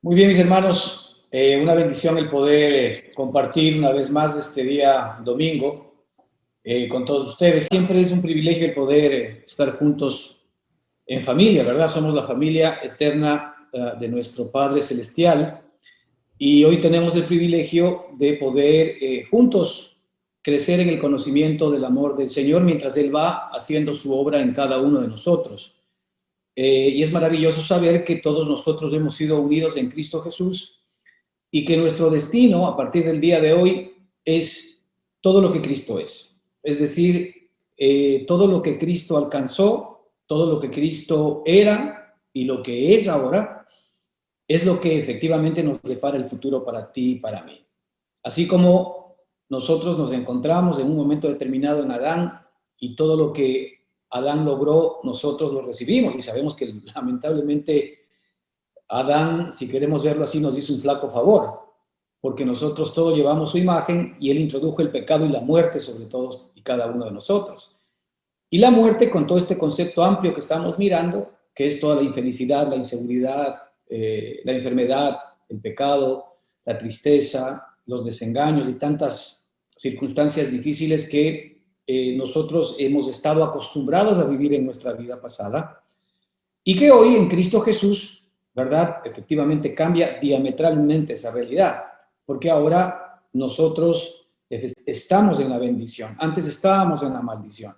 Muy bien, mis hermanos, una bendición el poder compartir una vez más este día domingo con todos ustedes. Siempre es un privilegio el poder estar juntos en familia, ¿verdad? Somos la familia eterna de nuestro Padre Celestial y hoy tenemos el privilegio de poder juntos crecer en el conocimiento del amor del Señor mientras Él va haciendo su obra en cada uno de nosotros. Y es maravilloso saber que todos nosotros hemos sido unidos en Cristo Jesús y que nuestro destino a partir del día de hoy es todo lo que Cristo es. Es decir, todo lo que Cristo alcanzó, todo lo que Cristo era y lo que es ahora, es lo que efectivamente nos depara el futuro para ti y para mí. Así como nosotros nos encontramos en un momento determinado en Adán y todo lo que Adán logró, nosotros lo recibimos y sabemos que lamentablemente Adán, si queremos verlo así, nos hizo un flaco favor, porque nosotros todos llevamos su imagen y él introdujo el pecado y la muerte sobre todos y cada uno de nosotros. Y la muerte, con todo este concepto amplio que estamos mirando, que es toda la infelicidad, la inseguridad, la enfermedad, el pecado, la tristeza, los desengaños y tantas circunstancias difíciles que nosotros hemos estado acostumbrados a vivir en nuestra vida pasada y que hoy en Cristo Jesús, ¿verdad? Efectivamente cambia diametralmente esa realidad, porque ahora nosotros estamos en la bendición, antes estábamos en la maldición.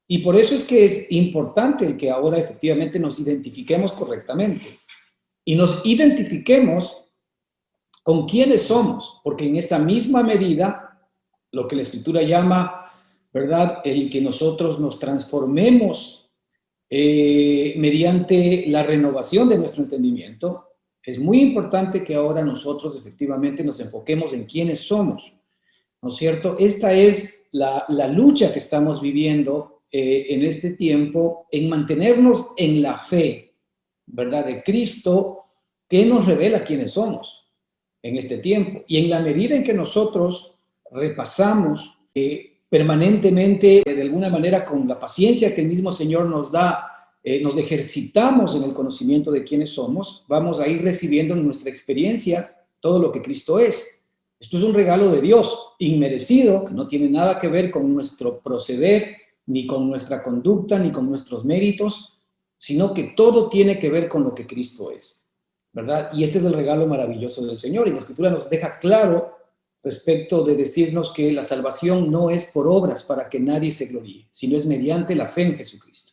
Y por eso es que es importante el que ahora efectivamente nos identifiquemos correctamente y nos identifiquemos con quiénes somos, porque en esa misma medida, lo que la Escritura llama, ¿verdad? El que nosotros nos transformemos mediante la renovación de nuestro entendimiento, es muy importante que ahora nosotros efectivamente nos enfoquemos en quiénes somos, ¿no es cierto? Esta es la lucha que estamos viviendo en este tiempo, en mantenernos en la fe, ¿verdad? De Cristo, que nos revela quiénes somos en este tiempo. Y en la medida en que nosotros repasamos permanentemente, de alguna manera, con la paciencia que el mismo Señor nos da, nos ejercitamos en el conocimiento de quiénes somos, vamos a ir recibiendo en nuestra experiencia todo lo que Cristo es. Esto es un regalo de Dios, inmerecido, que no tiene nada que ver con nuestro proceder, ni con nuestra conducta, ni con nuestros méritos, sino que todo tiene que ver con lo que Cristo es, ¿verdad? Y este es el regalo maravilloso del Señor. Y la Escritura nos deja claro respecto de decirnos que la salvación no es por obras para que nadie se gloríe, sino es mediante la fe en Jesucristo.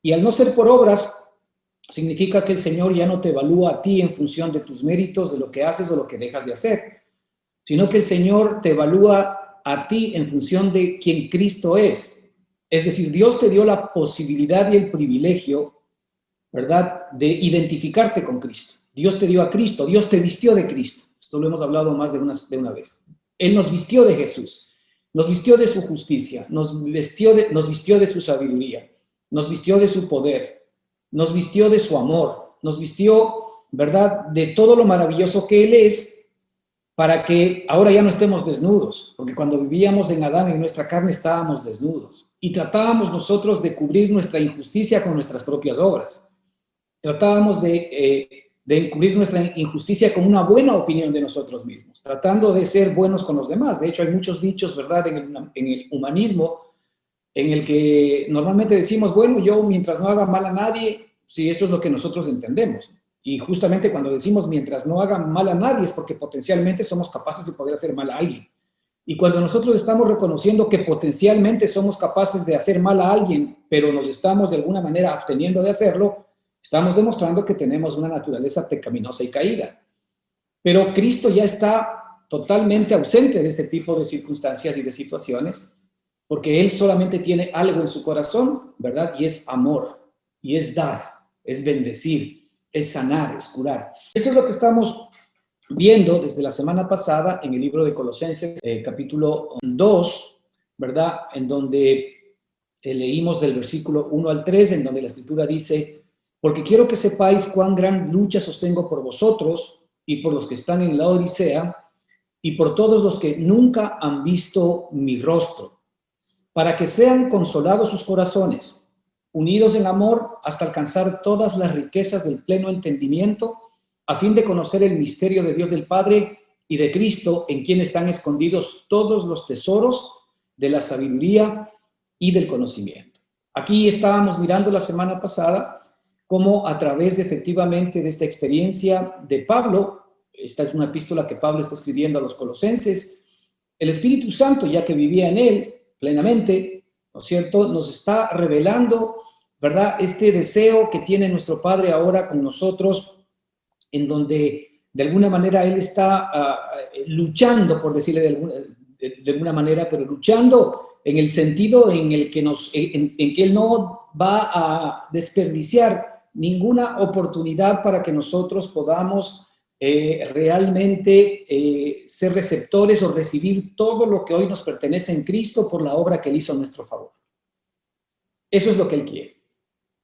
Y al no ser por obras, significa que el Señor ya no te evalúa a ti en función de tus méritos, de lo que haces o lo que dejas de hacer, sino que el Señor te evalúa a ti en función de quién Cristo es. Es decir, Dios te dio la posibilidad y el privilegio, ¿verdad?, de identificarte con Cristo. Dios te dio a Cristo, Dios te vistió de Cristo. Esto lo hemos hablado más de una vez. Él nos vistió de Jesús, nos vistió de su justicia, nos vistió de su sabiduría, nos vistió de su poder, nos vistió de su amor, nos vistió, ¿verdad?, de todo lo maravilloso que Él es, para que ahora ya no estemos desnudos, porque cuando vivíamos en Adán, en nuestra carne, estábamos desnudos y tratábamos nosotros de cubrir nuestra injusticia con nuestras propias obras. Tratábamos de encubrir nuestra injusticia con una buena opinión de nosotros mismos, tratando de ser buenos con los demás. De hecho, hay muchos dichos, ¿verdad?, en el humanismo, en el que normalmente decimos, bueno, yo mientras no haga mal a nadie, sí, esto es lo que nosotros entendemos. Y justamente cuando decimos mientras no haga mal a nadie es porque potencialmente somos capaces de poder hacer mal a alguien. Y cuando nosotros estamos reconociendo que potencialmente somos capaces de hacer mal a alguien, pero nos estamos de alguna manera absteniendo de hacerlo, estamos demostrando que tenemos una naturaleza pecaminosa y caída. Pero Cristo ya está totalmente ausente de este tipo de circunstancias y de situaciones, porque Él solamente tiene algo en su corazón, ¿verdad? Y es amor, y es dar, es bendecir, es sanar, es curar. Esto es lo que estamos viendo desde la semana pasada en el libro de Colosenses, capítulo 2, ¿verdad? En donde leímos del versículo 1 al 3, en donde la Escritura dice, porque quiero que sepáis cuán gran lucha sostengo por vosotros y por los que están en la Odisea y por todos los que nunca han visto mi rostro, para que sean consolados sus corazones, unidos en amor hasta alcanzar todas las riquezas del pleno entendimiento a fin de conocer el misterio de Dios del Padre y de Cristo, en quien están escondidos todos los tesoros de la sabiduría y del conocimiento. Aquí estábamos mirando la semana pasada cómo a través efectivamente de esta experiencia de Pablo, esta es una epístola que Pablo está escribiendo a los colosenses, el Espíritu Santo, ya que vivía en él plenamente, ¿no es cierto?, nos está revelando, ¿verdad?, este deseo que tiene nuestro Padre ahora con nosotros, en donde de alguna manera Él está luchando, por decirle de alguna manera, pero luchando en el sentido en el que, en que Él no va a desperdiciar ninguna oportunidad para que nosotros podamos realmente ser receptores o recibir todo lo que hoy nos pertenece en Cristo por la obra que Él hizo a nuestro favor. Eso es lo que Él quiere.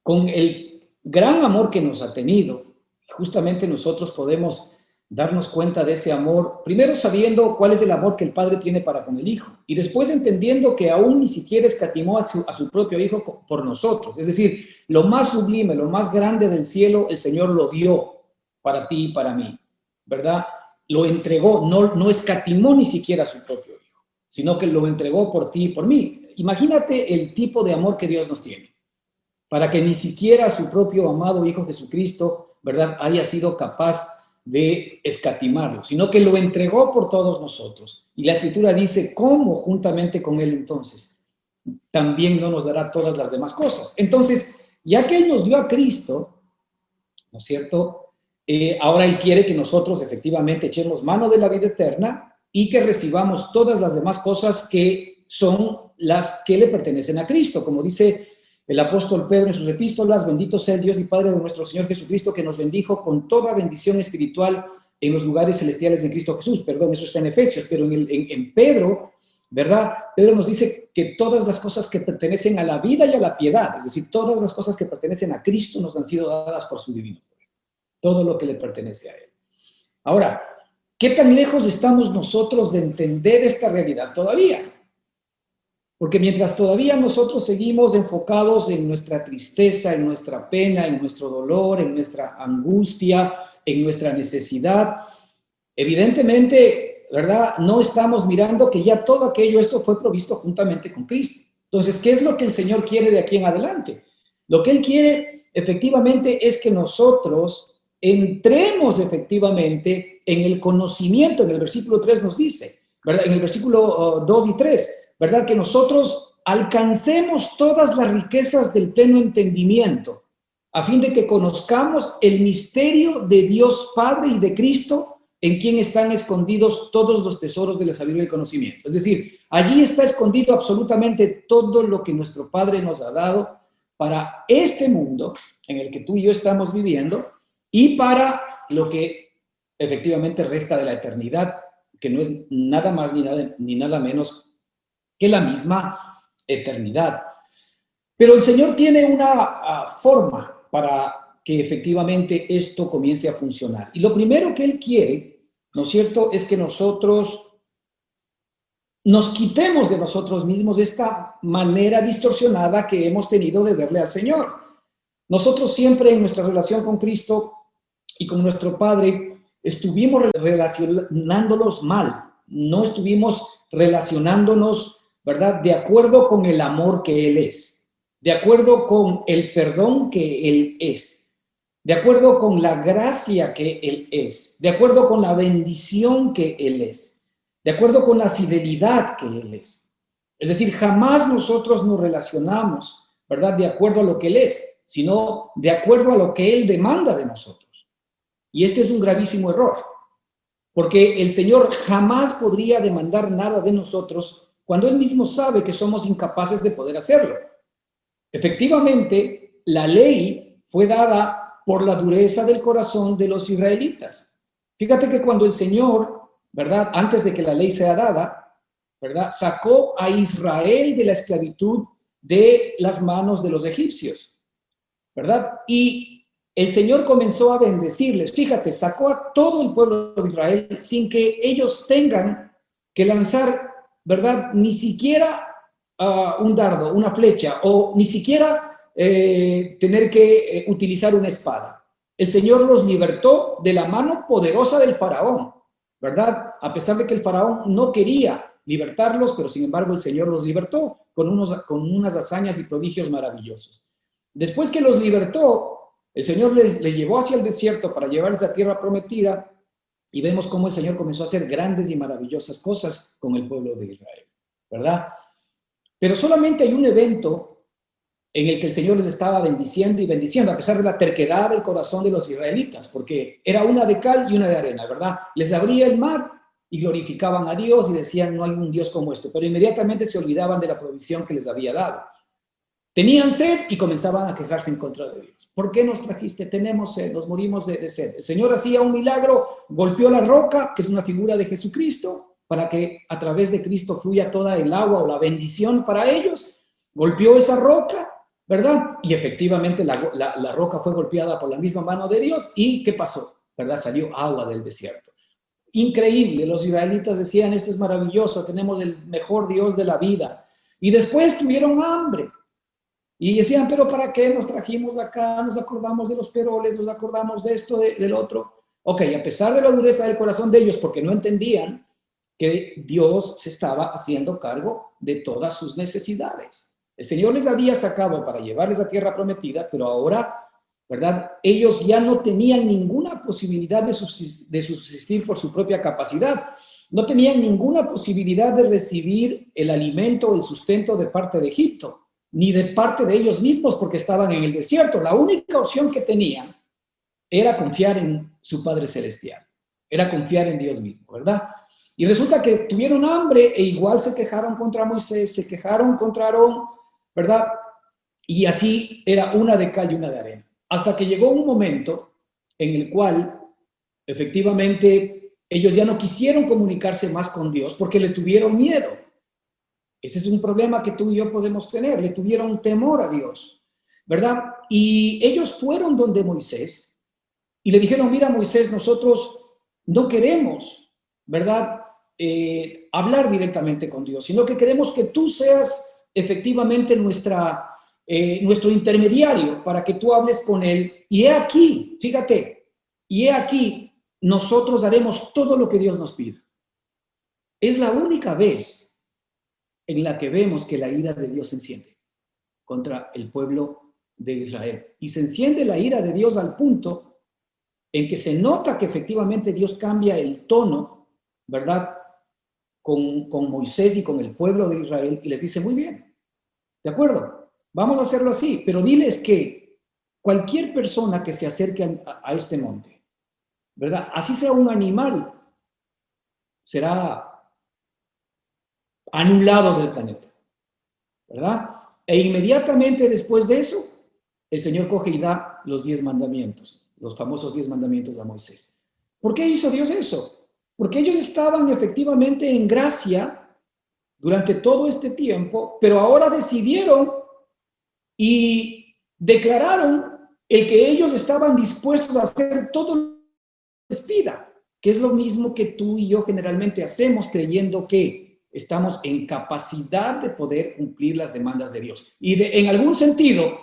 Con el gran amor que nos ha tenido, justamente nosotros podemos darnos cuenta de ese amor, primero sabiendo cuál es el amor que el Padre tiene para con el Hijo, y después entendiendo que aún ni siquiera escatimó a su propio Hijo por nosotros. Es decir, lo más sublime, lo más grande del cielo, el Señor lo dio para ti y para mí, ¿verdad? Lo entregó, no escatimó ni siquiera a su propio Hijo, sino que lo entregó por ti y por mí. Imagínate el tipo de amor que Dios nos tiene, para que ni siquiera su propio amado Hijo Jesucristo, ¿verdad?, haya sido capaz de escatimarlo, sino que lo entregó por todos nosotros. Y la Escritura dice, ¿cómo juntamente con Él entonces también no nos dará todas las demás cosas? Entonces, ya que Él nos dio a Cristo, ¿no es cierto?, ahora Él quiere que nosotros efectivamente echemos mano de la vida eterna y que recibamos todas las demás cosas que son las que le pertenecen a Cristo, como dice el apóstol Pedro en sus epístolas: bendito sea el Dios y Padre de nuestro Señor Jesucristo, que nos bendijo con toda bendición espiritual en los lugares celestiales en Cristo Jesús. Perdón, eso está en Efesios, pero en Pedro, ¿verdad? Pedro nos dice que todas las cosas que pertenecen a la vida y a la piedad, es decir, todas las cosas que pertenecen a Cristo nos han sido dadas por su divino poder. Todo lo que le pertenece a Él. Ahora, ¿qué tan lejos estamos nosotros de entender esta realidad todavía? Porque mientras todavía nosotros seguimos enfocados en nuestra tristeza, en nuestra pena, en nuestro dolor, en nuestra angustia, en nuestra necesidad, evidentemente, ¿verdad?, no estamos mirando que ya todo aquello, esto fue provisto juntamente con Cristo. Entonces, ¿qué es lo que el Señor quiere de aquí en adelante? Lo que Él quiere efectivamente es que nosotros entremos efectivamente en el conocimiento. En el versículo 3 nos dice, ¿verdad?, en el versículo 2 y 3, ¿verdad?, que nosotros alcancemos todas las riquezas del pleno entendimiento, a fin de que conozcamos el misterio de Dios Padre y de Cristo, en quien están escondidos todos los tesoros de la sabiduría y el conocimiento. Es decir, allí está escondido absolutamente todo lo que nuestro Padre nos ha dado para este mundo en el que tú y yo estamos viviendo y para lo que efectivamente resta de la eternidad, que no es nada más ni nada menos que la misma eternidad. Pero el Señor tiene una forma para que efectivamente esto comience a funcionar. Y lo primero que Él quiere, ¿no es cierto?, es que nosotros nos quitemos de nosotros mismos esta manera distorsionada que hemos tenido de verle al Señor. Nosotros siempre en nuestra relación con Cristo y con nuestro Padre estuvimos relacionándolos mal, no estuvimos relacionándonos, ¿verdad?, de acuerdo con el amor que Él es, de acuerdo con el perdón que Él es, de acuerdo con la gracia que Él es, de acuerdo con la bendición que Él es, de acuerdo con la fidelidad que Él es. Es decir, jamás nosotros nos relacionamos, ¿verdad?, de acuerdo a lo que Él es, sino de acuerdo a lo que Él demanda de nosotros. Y este es un gravísimo error, porque el Señor jamás podría demandar nada de nosotros cuando Él mismo sabe que somos incapaces de poder hacerlo. Efectivamente, la ley fue dada por la dureza del corazón de los israelitas. Fíjate que cuando el Señor, ¿verdad?, antes de que la ley sea dada, ¿verdad?, sacó a Israel de la esclavitud de las manos de los egipcios, ¿verdad? Y el Señor comenzó a bendecirles. Fíjate, sacó a todo el pueblo de Israel sin que ellos tengan que lanzar, ¿verdad?, ni siquiera un dardo, una flecha, o ni siquiera tener que utilizar una espada. el Señor los libertó de la mano poderosa del faraón, ¿verdad? A pesar de que el faraón no quería libertarlos, pero sin embargo el Señor los libertó con unas hazañas y prodigios maravillosos. Después que los libertó, el Señor les llevó hacia el desierto para llevarles a tierra prometida, y vemos cómo el Señor comenzó a hacer grandes y maravillosas cosas con el pueblo de Israel, ¿verdad? Pero solamente hay un evento en el que el Señor les estaba bendiciendo y bendiciendo, a pesar de la terquedad del corazón de los israelitas, porque era una de cal y una de arena, ¿verdad? Les abría el mar y glorificaban a Dios y decían, no hay un Dios como este, pero inmediatamente se olvidaban de la provisión que les había dado. Tenían sed y comenzaban a quejarse en contra de Dios. ¿Por qué nos trajiste? Tenemos sed, nos morimos de sed. El Señor hacía un milagro, golpeó la roca, que es una figura de Jesucristo, para que a través de Cristo fluya toda el agua o la bendición para ellos. Golpeó esa roca, ¿verdad? Y efectivamente la roca fue golpeada por la misma mano de Dios. ¿Y qué pasó? ¿Verdad? Salió agua del desierto. Increíble, los israelitas decían, esto es maravilloso, tenemos el mejor Dios de la vida. Y después tuvieron hambre. Y decían, pero ¿para qué nos trajimos acá? Nos acordamos de los peroles, nos acordamos de esto, del otro. Ok, a pesar de la dureza del corazón de ellos, porque no entendían que Dios se estaba haciendo cargo de todas sus necesidades. El Señor les había sacado para llevarles a tierra prometida, pero ahora, ¿verdad? Ellos ya no tenían ninguna posibilidad de subsistir por su propia capacidad. No tenían ninguna posibilidad de recibir el alimento o el sustento de parte de Egipto, ni de parte de ellos mismos porque estaban en el desierto. La única opción que tenían era confiar en su Padre Celestial, era confiar en Dios mismo, ¿verdad? Y resulta que tuvieron hambre e igual se quejaron contra Moisés, se quejaron contra Aarón, ¿verdad? Y así era una de cal y una de arena. Hasta que llegó un momento en el cual efectivamente ellos ya no quisieron comunicarse más con Dios porque le tuvieron miedo. Ese es un problema que tú y yo podemos tener. Le tuvieron temor a Dios, ¿verdad? Y ellos fueron donde Moisés y le dijeron, mira Moisés, nosotros no queremos, ¿verdad? Hablar directamente con Dios, sino que queremos que tú seas efectivamente nuestro intermediario para que tú hables con Él. Y he aquí, fíjate, y he aquí, nosotros haremos todo lo que Dios nos pida. Es la única vez en la que vemos que la ira de Dios se enciende contra el pueblo de Israel. Y se enciende la ira de Dios al punto en que se nota que efectivamente Dios cambia el tono, ¿verdad? Con Moisés y con el pueblo de Israel y les dice, muy bien, de acuerdo, vamos a hacerlo así, pero diles que cualquier persona que se acerque a este monte, ¿verdad? Así sea un animal, será anulado del planeta, ¿verdad? E inmediatamente después de eso, el Señor coge y da los 10 mandamientos, los famosos 10 mandamientos a Moisés. ¿Por qué hizo Dios eso? Porque ellos estaban efectivamente en gracia durante todo este tiempo, pero ahora decidieron y declararon el que ellos estaban dispuestos a hacer todo lo que les pida, que es lo mismo que tú y yo generalmente hacemos creyendo que estamos en capacidad de poder cumplir las demandas de Dios. Y en algún sentido,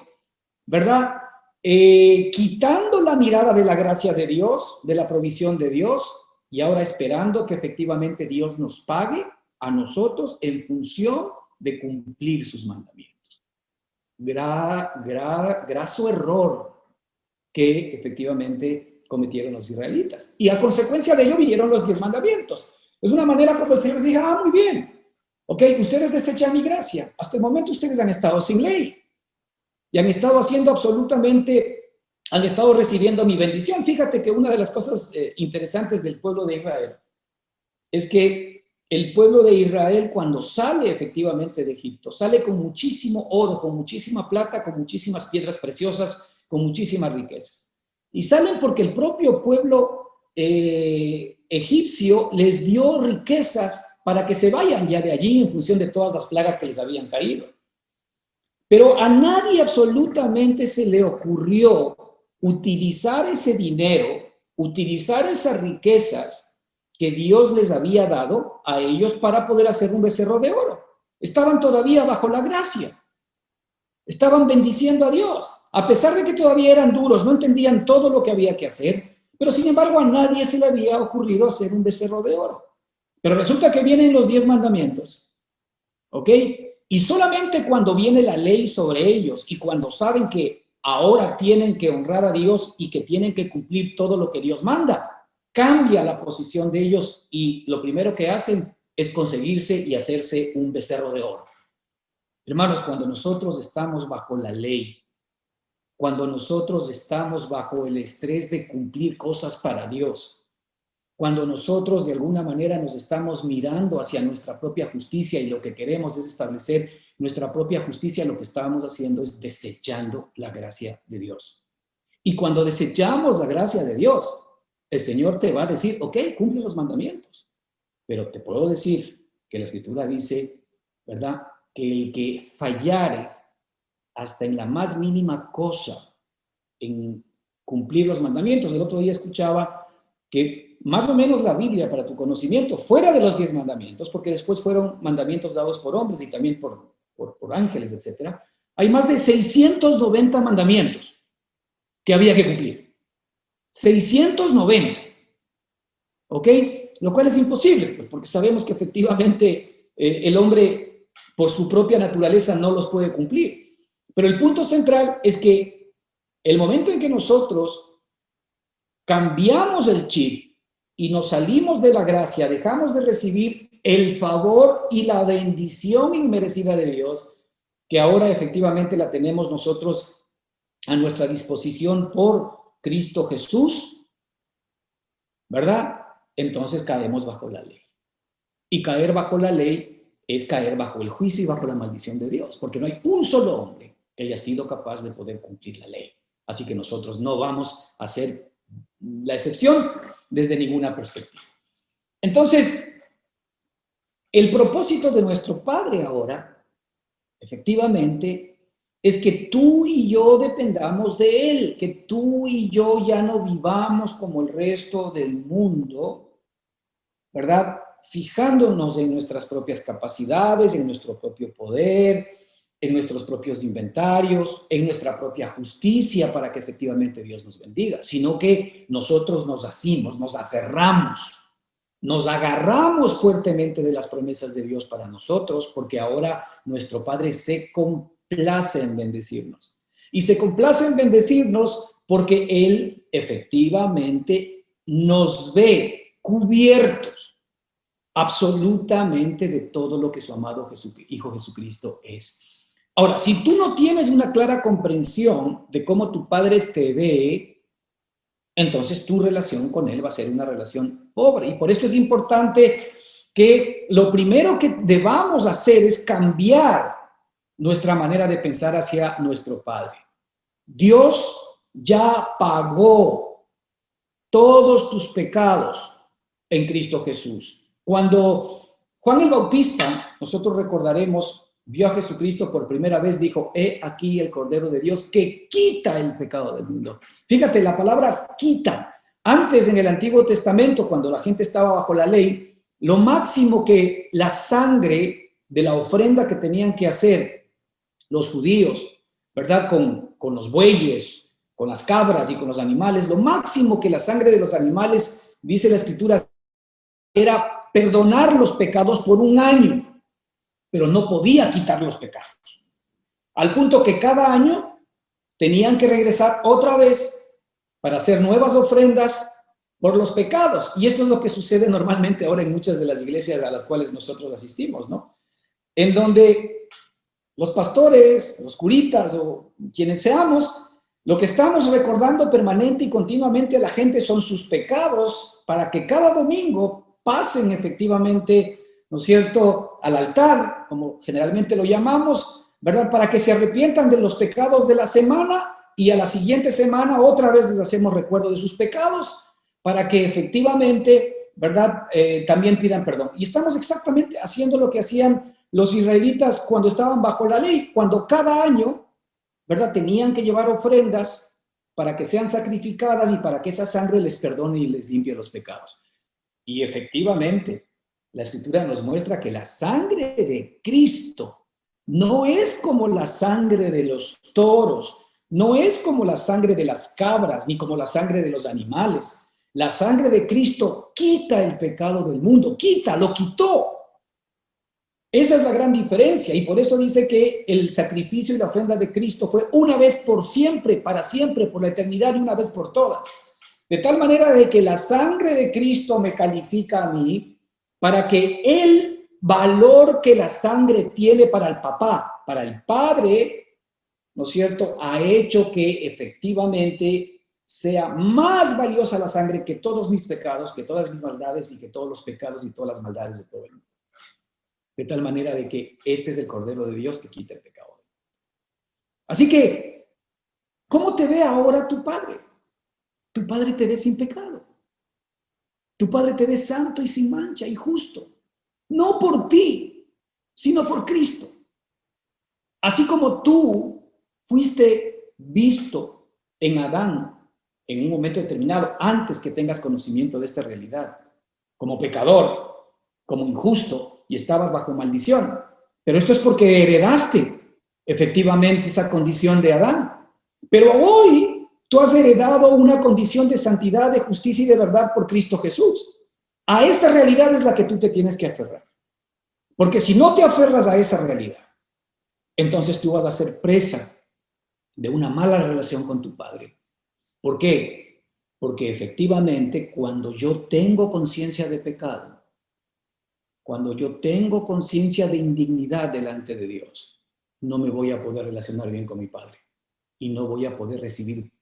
¿verdad? Quitando la mirada de la gracia de Dios, de la provisión de Dios, y ahora esperando que efectivamente Dios nos pague a nosotros en función de cumplir sus mandamientos. Graso error que efectivamente cometieron los israelitas. Y a consecuencia de ello vinieron los 10 mandamientos. Es una manera como el Señor les dijo, muy bien, ok, ustedes desechan mi gracia. Hasta el momento ustedes han estado sin ley y han estado haciendo han estado recibiendo mi bendición. Fíjate que una de las cosas interesantes del pueblo de Israel es que el pueblo de Israel, cuando sale efectivamente de Egipto, sale con muchísimo oro, con muchísima plata, con muchísimas piedras preciosas, con muchísimas riquezas. Y salen porque el propio pueblo egipcio les dio riquezas para que se vayan ya de allí en función de todas las plagas que les habían caído. Pero a nadie absolutamente se le ocurrió utilizar ese dinero, utilizar esas riquezas que Dios les había dado a ellos para poder hacer un becerro de oro. Estaban todavía bajo la gracia. Estaban bendiciendo a Dios. a pesar de que todavía eran duros, no entendían todo lo que había que hacer, pero sin embargo a nadie se le había ocurrido hacer un becerro de oro. Pero resulta que vienen los 10 mandamientos, ¿ok? Y solamente cuando viene la ley sobre ellos y cuando saben que ahora tienen que honrar a Dios y que tienen que cumplir todo lo que Dios manda, cambia la posición de ellos y lo primero que hacen es conseguirse y hacerse un becerro de oro. Hermanos, cuando nosotros estamos bajo la ley, cuando nosotros estamos bajo el estrés de cumplir cosas para Dios, cuando nosotros de alguna manera nos estamos mirando hacia nuestra propia justicia y lo que queremos es establecer nuestra propia justicia, lo que estábamos haciendo es desechando la gracia de Dios. Y cuando desechamos la gracia de Dios, el Señor te va a decir, ok, cumple los mandamientos. Pero te puedo decir que la Escritura dice, ¿verdad? Que el que fallare hasta en la más mínima cosa en cumplir los mandamientos. El otro día escuchaba que más o menos la Biblia, para tu conocimiento, fuera de los 10 mandamientos, porque después fueron mandamientos dados por hombres y también por ángeles, etcétera, hay más de 690 mandamientos que había que cumplir. 690. ¿Ok? Lo cual es imposible, porque sabemos que efectivamente el hombre, por su propia naturaleza, no los puede cumplir. Pero el punto central es que el momento en que nosotros cambiamos el chip y nos salimos de la gracia, dejamos de recibir el favor y la bendición inmerecida de Dios, que ahora efectivamente la tenemos nosotros a nuestra disposición por Cristo Jesús, ¿verdad? Entonces caemos bajo la ley. Y caer bajo la ley es caer bajo el juicio y bajo la maldición de Dios, porque no hay un solo hombre que haya sido capaz de poder cumplir la ley. Así que nosotros no vamos a ser la excepción desde ninguna perspectiva. Entonces, el propósito de nuestro Padre ahora, efectivamente, es que tú y yo dependamos de Él, que tú y yo ya no vivamos como el resto del mundo, ¿verdad? Fijándonos en nuestras propias capacidades, en nuestro propio poder, en nuestros propios inventarios, en nuestra propia justicia para que efectivamente Dios nos bendiga, sino que nosotros nos asimos, nos aferramos, nos agarramos fuertemente de las promesas de Dios para nosotros, porque ahora nuestro Padre se complace en bendecirnos. Y se complace en bendecirnos porque Él efectivamente nos ve cubiertos absolutamente de todo lo que su amado Hijo Jesucristo es. Ahora, si tú no tienes una clara comprensión de cómo tu Padre te ve, entonces tu relación con Él va a ser una relación pobre. Y por eso es importante que lo primero que debamos hacer es cambiar nuestra manera de pensar hacia nuestro Padre. Dios ya pagó todos tus pecados en Cristo Jesús. Cuando Juan el Bautista, nosotros recordaremos, vio a Jesucristo por primera vez, dijo, he aquí el Cordero de Dios que quita el pecado del mundo. Fíjate, la palabra quita. Antes, en el Antiguo Testamento, cuando la gente estaba bajo la ley, lo máximo que la sangre de la ofrenda que tenían que hacer los judíos, ¿verdad? Con los bueyes, con las cabras y con los animales, lo máximo que la sangre de los animales, dice la Escritura, era perdonar los pecados por un año, pero no podía quitar los pecados. Al punto que cada año tenían que regresar otra vez para hacer nuevas ofrendas por los pecados. Y esto es lo que sucede normalmente ahora en muchas de las iglesias a las cuales nosotros asistimos, ¿no? En donde los pastores, los curitas o quienes seamos, lo que estamos recordando permanente y continuamente a la gente son sus pecados para que cada domingo pasen efectivamente, ¿no es cierto?, al altar, como generalmente lo llamamos, ¿verdad?, para que se arrepientan de los pecados de la semana y a la siguiente semana otra vez les hacemos recuerdo de sus pecados para que efectivamente, ¿verdad?, también pidan perdón. Y estamos exactamente haciendo lo que hacían los israelitas cuando estaban bajo la ley, cuando cada año, ¿verdad?, tenían que llevar ofrendas para que sean sacrificadas y para que esa sangre les perdone y les limpie los pecados. Y efectivamente, la Escritura nos muestra que la sangre de Cristo no es como la sangre de los toros, no es como la sangre de las cabras, ni como la sangre de los animales. La sangre de Cristo quita el pecado del mundo, lo quitó. Esa es la gran diferencia, y por eso dice que el sacrificio y la ofrenda de Cristo fue una vez por siempre, para siempre, por la eternidad y una vez por todas. De tal manera de que la sangre de Cristo me califica a mí para que el valor que la sangre tiene para el papá, para el padre, ¿no es cierto?, ha hecho que efectivamente sea más valiosa la sangre que todos mis pecados, que todas mis maldades y que todos los pecados y todas las maldades de todo el mundo. De tal manera de que este es el Cordero de Dios que quita el pecado. Así que, ¿cómo te ve ahora tu Padre? Tu Padre te ve sin pecado. Tu Padre te ve santo y sin mancha y justo. No por ti, sino por Cristo. Así como tú fuiste visto en Adán en un momento determinado, antes que tengas conocimiento de esta realidad, como pecador, como injusto, y estabas bajo maldición. Pero esto es porque heredaste efectivamente esa condición de Adán. Pero hoy tú has heredado una condición de santidad, de justicia y de verdad por Cristo Jesús. A esta realidad es la que tú te tienes que aferrar. Porque si no te aferras a esa realidad, entonces tú vas a ser presa de una mala relación con tu Padre. ¿Por qué? Porque efectivamente cuando yo tengo conciencia de pecado, cuando yo tengo conciencia de indignidad delante de Dios, no me voy a poder relacionar bien con mi Padre y no voy a poder recibir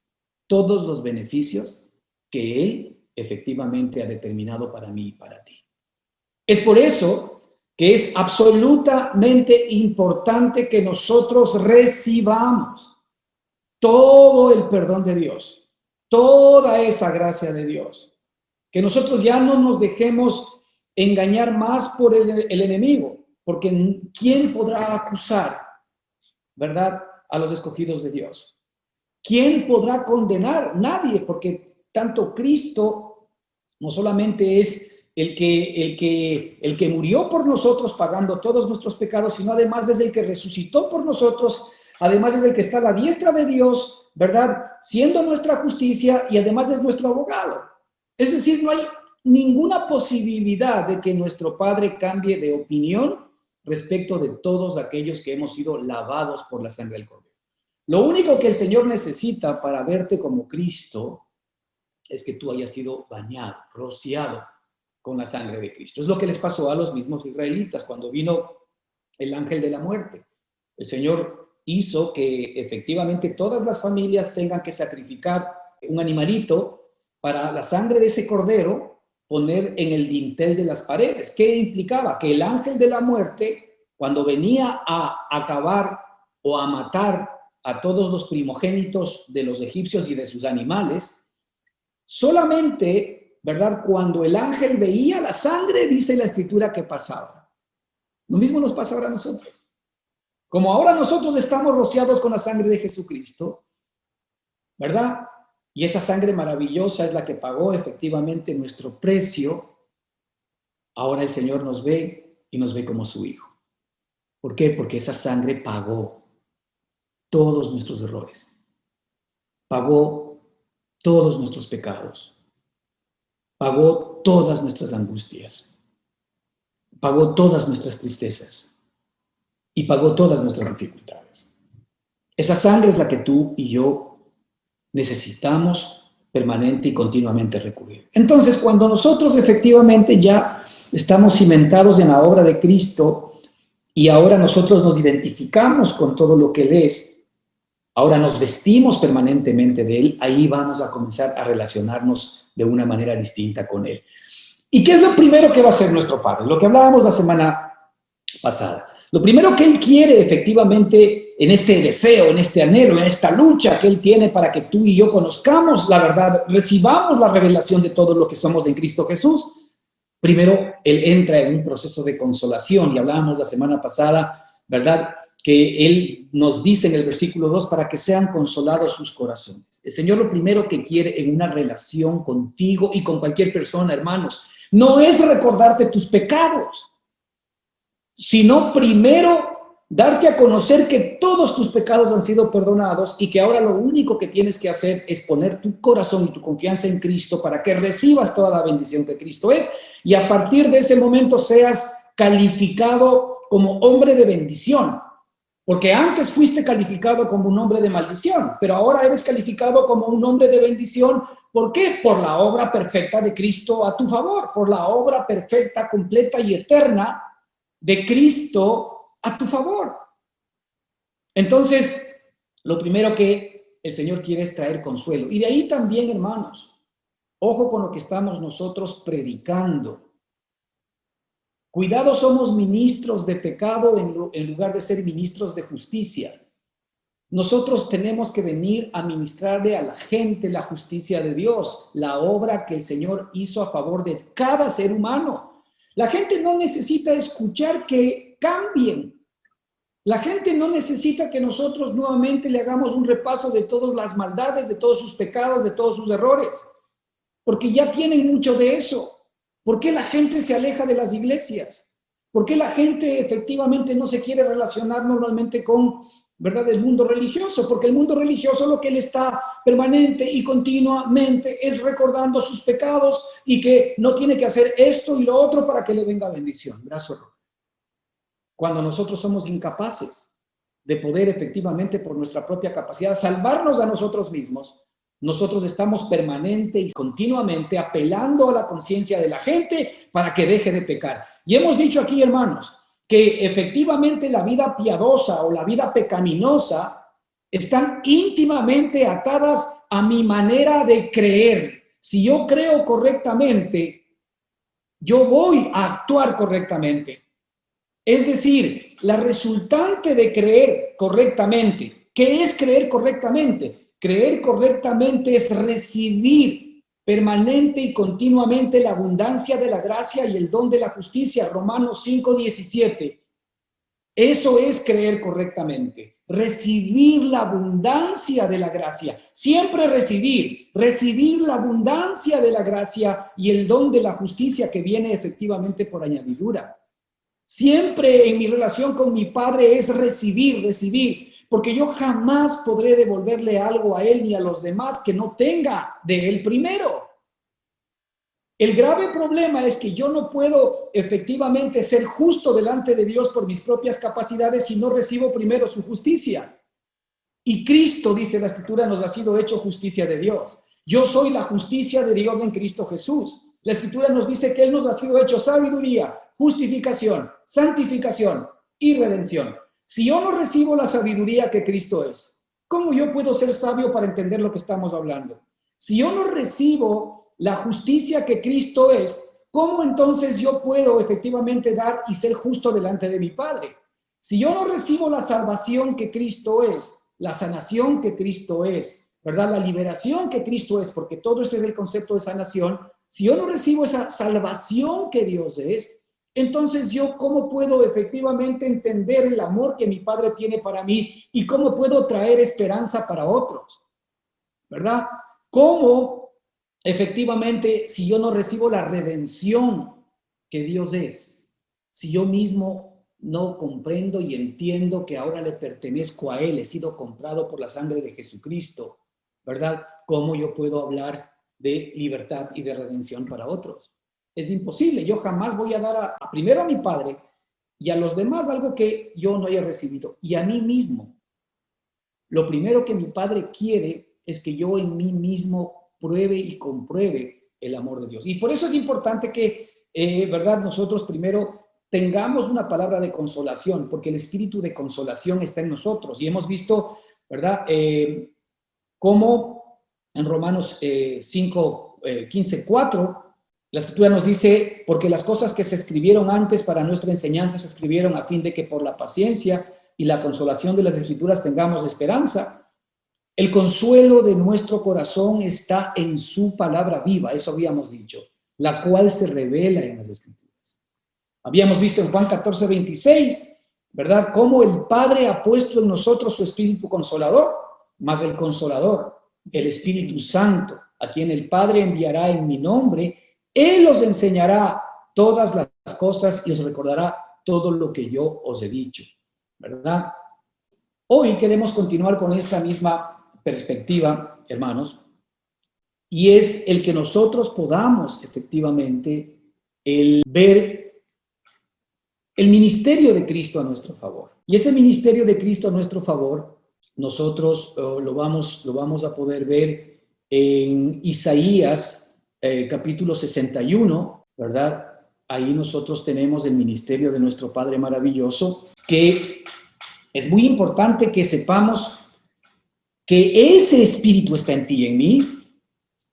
todos los beneficios que Él efectivamente ha determinado para mí y para ti. Es por eso que es absolutamente importante que nosotros recibamos todo el perdón de Dios, toda esa gracia de Dios, que nosotros ya no nos dejemos engañar más por el enemigo, porque ¿quién podrá acusar, verdad, a los escogidos de Dios? ¿Quién podrá condenar? Nadie, porque tanto Cristo no solamente es el que murió por nosotros pagando todos nuestros pecados, sino además es el que resucitó por nosotros, además es el que está a la diestra de Dios, ¿verdad? Siendo nuestra justicia y además es nuestro abogado. Es decir, no hay ninguna posibilidad de que nuestro Padre cambie de opinión respecto de todos aquellos que hemos sido lavados por la sangre del Cordero. Lo único que el Señor necesita para verte como Cristo es que tú hayas sido bañado, rociado con la sangre de Cristo. Es lo que les pasó a los mismos israelitas cuando vino el ángel de la muerte. El Señor hizo que efectivamente todas las familias tengan que sacrificar un animalito para la sangre de ese cordero poner en el dintel de las paredes. ¿Qué implicaba? Que el ángel de la muerte, cuando venía a acabar o a matar a todos los primogénitos de los egipcios y de sus animales, solamente, ¿verdad?, cuando el ángel veía la sangre, dice la Escritura que pasaba. Lo mismo nos pasa ahora a nosotros. Como ahora nosotros estamos rociados con la sangre de Jesucristo, ¿verdad? Y esa sangre maravillosa es la que pagó efectivamente nuestro precio. Ahora el Señor nos ve y nos ve como su Hijo. ¿Por qué? Porque esa sangre pagó todos nuestros errores. Pagó todos nuestros pecados. Pagó todas nuestras angustias. Pagó todas nuestras tristezas. Y pagó todas nuestras dificultades. Esa sangre es la que tú y yo necesitamos permanente y continuamente recurrir. Entonces, cuando nosotros efectivamente ya estamos cimentados en la obra de Cristo y ahora nosotros nos identificamos con todo lo que Él es, ahora nos vestimos permanentemente de Él, ahí vamos a comenzar a relacionarnos de una manera distinta con Él. ¿Y qué es lo primero que va a hacer nuestro Padre? Lo que hablábamos la semana pasada. Lo primero que Él quiere efectivamente en este deseo, en este anhelo, en esta lucha que Él tiene para que tú y yo conozcamos la verdad, recibamos la revelación de todo lo que somos en Cristo Jesús, primero Él entra en un proceso de consolación. Y hablábamos la semana pasada, ¿verdad?, que Él nos dice en el versículo 2 para que sean consolados sus corazones. El Señor lo primero que quiere en una relación contigo y con cualquier persona, hermanos, no es recordarte tus pecados, sino primero darte a conocer que todos tus pecados han sido perdonados y que ahora lo único que tienes que hacer es poner tu corazón y tu confianza en Cristo para que recibas toda la bendición que Cristo es y a partir de ese momento seas calificado como hombre de bendición. Porque antes fuiste calificado como un hombre de maldición, pero ahora eres calificado como un hombre de bendición. ¿Por qué? Por la obra perfecta de Cristo a tu favor, por la obra perfecta, completa y eterna de Cristo a tu favor. Entonces, lo primero que el Señor quiere es traer consuelo. Y de ahí también, hermanos, ojo con lo que estamos nosotros predicando. Cuidado, somos ministros de pecado en lugar de ser ministros de justicia. Nosotros tenemos que venir a ministrarle a la gente la justicia de Dios, la obra que el Señor hizo a favor de cada ser humano. La gente no necesita escuchar que cambien. La gente no necesita que nosotros nuevamente le hagamos un repaso de todas las maldades, de todos sus pecados, de todos sus errores, porque ya tienen mucho de eso. ¿Por qué la gente se aleja de las iglesias? ¿Por qué la gente efectivamente no se quiere relacionar normalmente con, ¿verdad?, el mundo religioso? Porque el mundo religioso lo que él está permanente y continuamente es recordando sus pecados y que no tiene que hacer esto y lo otro para que le venga bendición. Gracias, Roque. Cuando nosotros somos incapaces de poder efectivamente por nuestra propia capacidad salvarnos a nosotros mismos, nosotros estamos permanente y continuamente apelando a la conciencia de la gente para que deje de pecar. Y hemos dicho aquí, hermanos, que efectivamente la vida piadosa o la vida pecaminosa están íntimamente atadas a mi manera de creer. Si yo creo correctamente, yo voy a actuar correctamente. Es decir, la resultante de creer correctamente. ¿Qué es creer correctamente? Creer correctamente es recibir permanente y continuamente la abundancia de la gracia y el don de la justicia. Romanos 5:17. Eso es creer correctamente. Recibir la abundancia de la gracia. Siempre recibir la abundancia de la gracia y el don de la justicia que viene efectivamente por añadidura. Siempre en mi relación con mi Padre es recibir, porque yo jamás podré devolverle algo a Él ni a los demás que no tenga de Él primero. El grave problema es que yo no puedo efectivamente ser justo delante de Dios por mis propias capacidades si no recibo primero su justicia. Y Cristo, dice la Escritura, nos ha sido hecho justicia de Dios. Yo soy la justicia de Dios en Cristo Jesús. La Escritura nos dice que Él nos ha sido hecho sabiduría, justificación, santificación y redención. Si yo no recibo la sabiduría que Cristo es, ¿cómo yo puedo ser sabio para entender lo que estamos hablando? Si yo no recibo la justicia que Cristo es, ¿cómo entonces yo puedo efectivamente dar y ser justo delante de mi Padre? Si yo no recibo la salvación que Cristo es, la sanación que Cristo es, ¿verdad? La liberación que Cristo es, porque todo este es el concepto de sanación. Si yo no recibo esa salvación que Dios es, entonces yo cómo puedo efectivamente entender el amor que mi Padre tiene para mí y cómo puedo traer esperanza para otros, ¿verdad? ¿Cómo efectivamente si yo no recibo la redención que Dios es, si yo mismo no comprendo y entiendo que ahora le pertenezco a Él, he sido comprado por la sangre de Jesucristo, ¿verdad? ¿Cómo yo puedo hablar de libertad y de redención para otros? Es imposible. Yo jamás voy a dar primero a mi Padre y a los demás algo que yo no haya recibido. Y a mí mismo. Lo primero que mi Padre quiere es que yo en mí mismo pruebe y compruebe el amor de Dios. Y por eso es importante que, ¿verdad? Nosotros primero tengamos una palabra de consolación, porque el espíritu de consolación está en nosotros. Y hemos visto, ¿verdad? Cómo en Romanos 5, 15, 4, la Escritura nos dice, porque las cosas que se escribieron antes para nuestra enseñanza se escribieron a fin de que por la paciencia y la consolación de las Escrituras tengamos esperanza. El consuelo de nuestro corazón está en su palabra viva, eso habíamos dicho, la cual se revela en las Escrituras. Habíamos visto en Juan 14, 26, ¿verdad? Cómo el Padre ha puesto en nosotros su Espíritu Consolador, más el Consolador, el Espíritu Santo, a quien el Padre enviará en mi nombre. Él os enseñará todas las cosas y os recordará todo lo que yo os he dicho. ¿verdad? Hoy queremos continuar con esta misma perspectiva, hermanos, y es el que nosotros podamos efectivamente el ver el ministerio de Cristo a nuestro favor. Y ese ministerio de Cristo a nuestro favor, nosotros lo vamos a poder ver en Isaías capítulo 61, ¿verdad? Ahí nosotros tenemos el ministerio de nuestro Padre maravilloso, que es muy importante que sepamos que ese espíritu está en ti y en mí,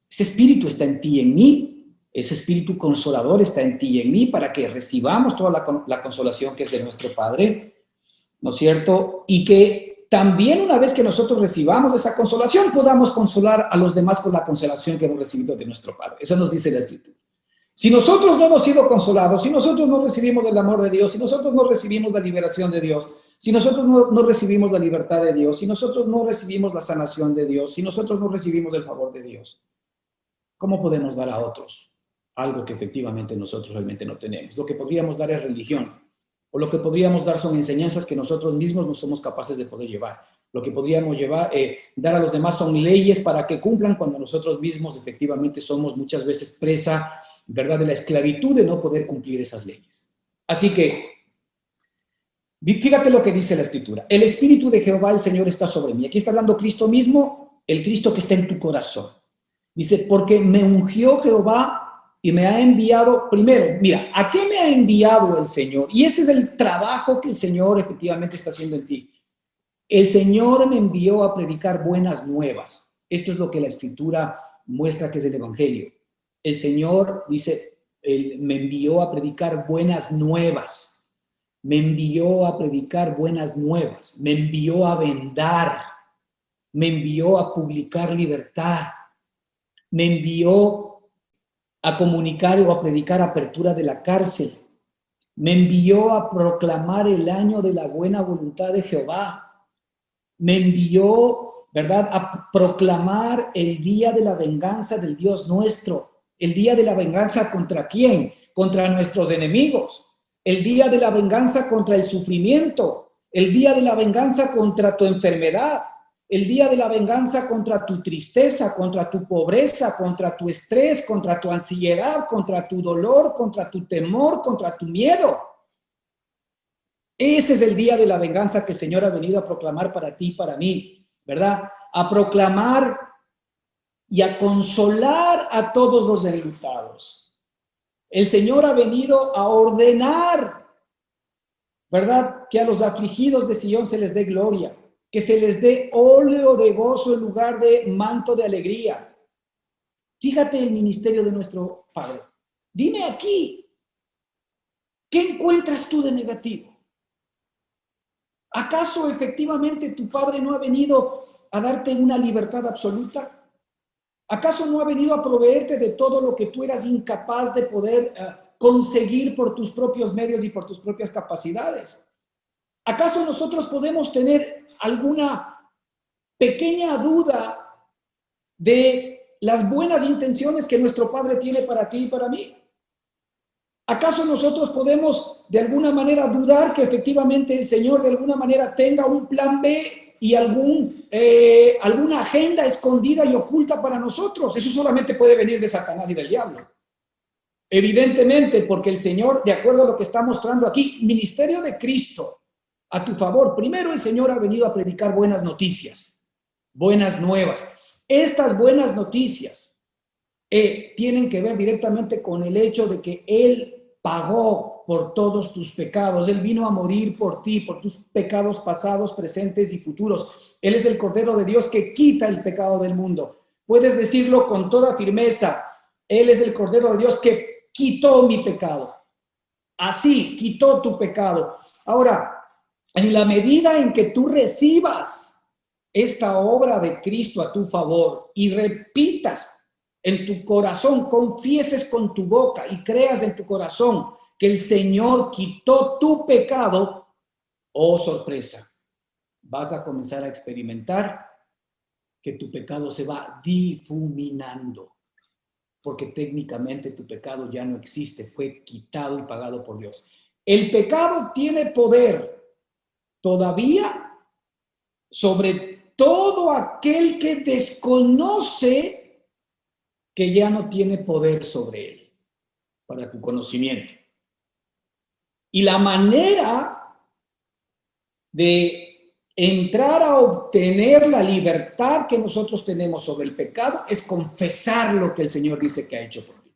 ese espíritu está en ti y en mí, ese espíritu consolador está en ti y en mí para que recibamos toda la consolación que es de nuestro Padre, ¿no es cierto? Y que también una vez que nosotros recibamos esa consolación, podamos consolar a los demás con la consolación que hemos recibido de nuestro Padre. Eso nos dice la Escritura. Si nosotros no hemos sido consolados, si nosotros no recibimos el amor de Dios, si nosotros no recibimos la liberación de Dios, si nosotros no recibimos la libertad de Dios, si nosotros no recibimos la sanación de Dios, si nosotros no recibimos el favor de Dios, ¿cómo podemos dar a otros algo que efectivamente nosotros realmente no tenemos? Lo que podríamos dar es religión, o lo que podríamos dar son enseñanzas que nosotros mismos no somos capaces de poder llevar. Lo que podríamos dar a los demás son leyes para que cumplan cuando nosotros mismos efectivamente somos muchas veces presa, ¿verdad?, de la esclavitud de no poder cumplir esas leyes. Así que, fíjate lo que dice la Escritura. El Espíritu de Jehová, el Señor, está sobre mí. Aquí está hablando Cristo mismo, el Cristo que está en tu corazón. Dice, porque me ungió Jehová y me ha enviado, primero, mira, ¿a qué me ha enviado el Señor? Y este es el trabajo que el Señor efectivamente está haciendo en ti. El Señor me envió a predicar buenas nuevas. Esto es lo que la Escritura muestra que es el Evangelio. El Señor dice, me envió a predicar buenas nuevas. Me envió a predicar buenas nuevas. Me envió a vendar. Me envió a publicar libertad. Me envió a comunicar o a predicar apertura de la cárcel. Me envió a proclamar el año de la buena voluntad de Jehová. Me envió, ¿verdad?, a proclamar el día de la venganza del Dios nuestro. El día de la venganza, ¿contra quién? Contra nuestros enemigos. El día de la venganza contra el sufrimiento. El día de la venganza contra tu enfermedad. El día de la venganza contra tu tristeza, contra tu pobreza, contra tu estrés, contra tu ansiedad, contra tu dolor, contra tu temor, contra tu miedo. Ese es el día de la venganza que el Señor ha venido a proclamar para ti y para mí, ¿verdad? A proclamar y a consolar a todos los enlutados. El Señor ha venido a ordenar, ¿verdad?, que a los afligidos de Sion se les dé gloria, que se les dé óleo de gozo en lugar de manto de alegría. Fíjate el ministerio de nuestro Padre. Dime aquí, ¿qué encuentras tú de negativo? ¿Acaso efectivamente tu Padre no ha venido a darte una libertad absoluta? ¿Acaso no ha venido a proveerte de todo lo que tú eras incapaz de poder conseguir por tus propios medios y por tus propias capacidades? ¿Acaso nosotros podemos tener alguna pequeña duda de las buenas intenciones que nuestro Padre tiene para ti y para mí? ¿Acaso nosotros podemos de alguna manera dudar que efectivamente el Señor de alguna manera tenga un plan B y alguna agenda escondida y oculta para nosotros? Eso solamente puede venir de Satanás y del diablo. Evidentemente, porque el Señor, de acuerdo a lo que está mostrando aquí, ministerio de Cristo a tu favor. Primero, el Señor ha venido a predicar buenas noticias, buenas nuevas. Estas buenas noticias tienen que ver directamente con el hecho de que Él pagó por todos tus pecados. Él vino a morir por ti, por tus pecados pasados, presentes y futuros. Él es el Cordero de Dios que quita el pecado del mundo. Puedes decirlo con toda firmeza. Él es el Cordero de Dios que quitó mi pecado. Así, quitó tu pecado. Ahora, en la medida en que tú recibas esta obra de Cristo a tu favor y repitas en tu corazón, confieses con tu boca y creas en tu corazón que el Señor quitó tu pecado, oh sorpresa, vas a comenzar a experimentar que tu pecado se va difuminando, porque técnicamente tu pecado ya no existe, fue quitado y pagado por Dios. El pecado tiene poder todavía sobre todo aquel que desconoce que ya no tiene poder sobre él, para tu conocimiento. Y la manera de entrar a obtener la libertad que nosotros tenemos sobre el pecado es confesar lo que el Señor dice que ha hecho por ti.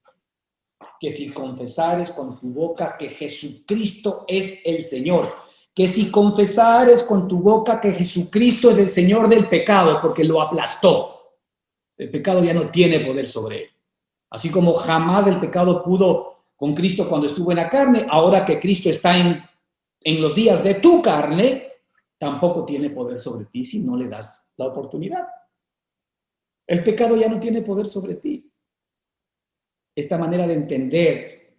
Que si confesares con tu boca que Jesucristo es el Señor, que si confesares con tu boca que Jesucristo es el Señor del pecado, porque lo aplastó, el pecado ya no tiene poder sobre él. Así como jamás el pecado pudo con Cristo cuando estuvo en la carne, ahora que Cristo está en los días de tu carne, tampoco tiene poder sobre ti si no le das la oportunidad. El pecado ya no tiene poder sobre ti. Esta manera de entender,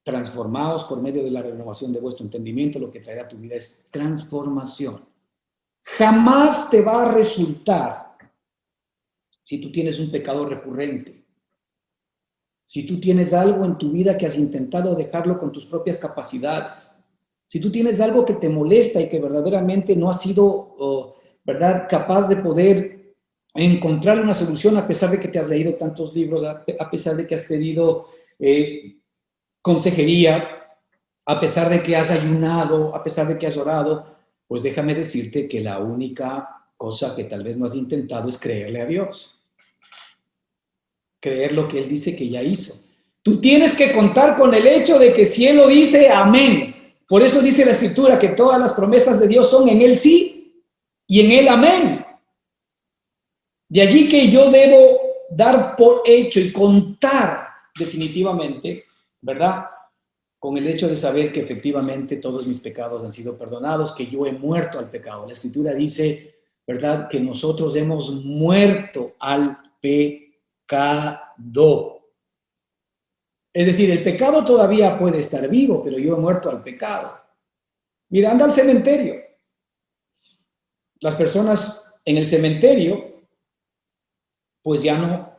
transformados por medio de la renovación de vuestro entendimiento, lo que traerá a tu vida es transformación. Jamás te va a resultar, si tú tienes un pecado recurrente, si tú tienes algo en tu vida que has intentado dejarlo con tus propias capacidades, si tú tienes algo que te molesta y que verdaderamente no has sido, ¿verdad?, capaz de poder encontrar una solución a pesar de que te has leído tantos libros, a pesar de que has pedido consejería, a pesar de que has ayunado, a pesar de que has orado, pues déjame decirte que la única cosa que tal vez no has intentado es creerle a Dios. Creer lo que Él dice que ya hizo. Tú tienes que contar con el hecho de que si Él lo dice, amén. Por eso dice la Escritura que todas las promesas de Dios son en Él sí y en Él amén. De allí que yo debo dar por hecho y contar definitivamente, ¿verdad?, con el hecho de saber que efectivamente todos mis pecados han sido perdonados, que yo he muerto al pecado. La Escritura dice, ¿verdad?, que nosotros hemos muerto al pecado. Es decir, el pecado todavía puede estar vivo, pero yo he muerto al pecado. Mira, anda al cementerio. Las personas en el cementerio, pues ya no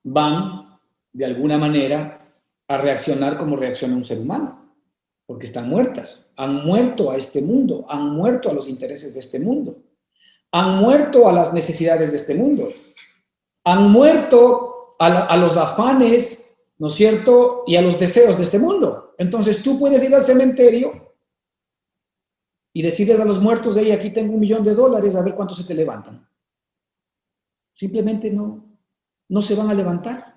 van de alguna manera a reaccionar como reacciona un ser humano, porque están muertas. Han muerto a este mundo, han muerto a los intereses de este mundo, han muerto a las necesidades de este mundo, han muerto a los afanes, ¿no es cierto?, y a los deseos de este mundo. Entonces tú puedes ir al cementerio y decirles a los muertos, hey, aquí tengo $1 millón, a ver cuántos se te levantan. Simplemente no se van a levantar.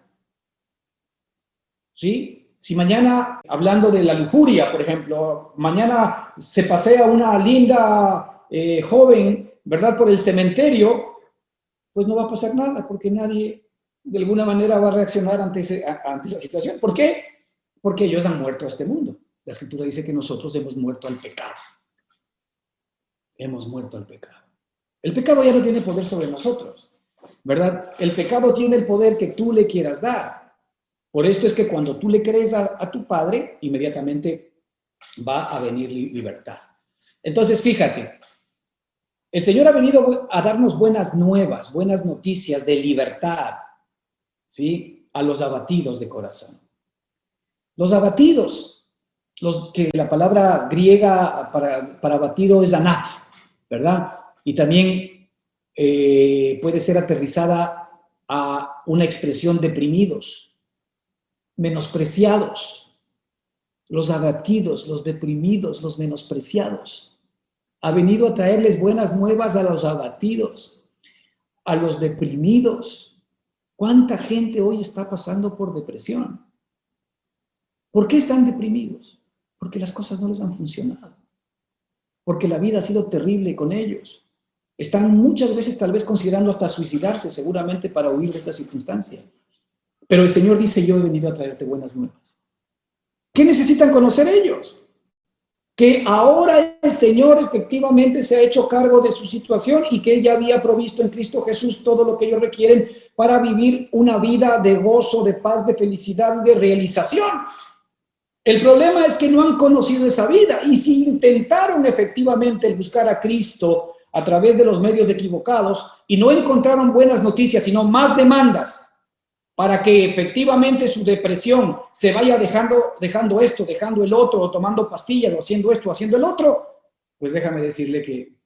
¿Sí? Si mañana, hablando de la lujuria, por ejemplo, mañana se pasea una linda joven, ¿verdad?, por el cementerio, pues no va a pasar nada, porque nadie de alguna manera va a reaccionar ante esa situación. ¿Por qué? Porque ellos han muerto a este mundo. La Escritura dice que nosotros hemos muerto al pecado. Hemos muerto al pecado. El pecado ya no tiene poder sobre nosotros, ¿verdad? El pecado tiene el poder que tú le quieras dar. Por esto es que cuando tú le crees a tu Padre, inmediatamente va a venir libertad. Entonces, fíjate, el Señor ha venido a darnos buenas nuevas, buenas noticias de libertad, ¿sí?, a los abatidos de corazón. Los abatidos, los que la palabra griega para abatido es anaf, ¿verdad? Y también puede ser aterrizada a una expresión deprimidos, menospreciados. Los abatidos, los deprimidos, los menospreciados. Ha venido a traerles buenas nuevas a los abatidos, a los deprimidos. ¿Cuánta gente hoy está pasando por depresión? ¿Por qué están deprimidos? Porque las cosas no les han funcionado. Porque la vida ha sido terrible con ellos. Están muchas veces tal vez considerando hasta suicidarse, seguramente para huir de esta circunstancia. Pero el Señor dice, yo he venido a traerte buenas nuevas. ¿Qué necesitan conocer ellos? Que ahora el Señor efectivamente se ha hecho cargo de su situación y que Él ya había provisto en Cristo Jesús todo lo que ellos requieren para vivir una vida de gozo, de paz, de felicidad, de realización. El problema es que no han conocido esa vida, y si intentaron efectivamente el buscar a Cristo a través de los medios equivocados y no encontraron buenas noticias, sino más demandas para que efectivamente su depresión se vaya dejando esto, dejando el otro, o tomando pastillas, o haciendo esto, haciendo el otro, Pues déjame decirte que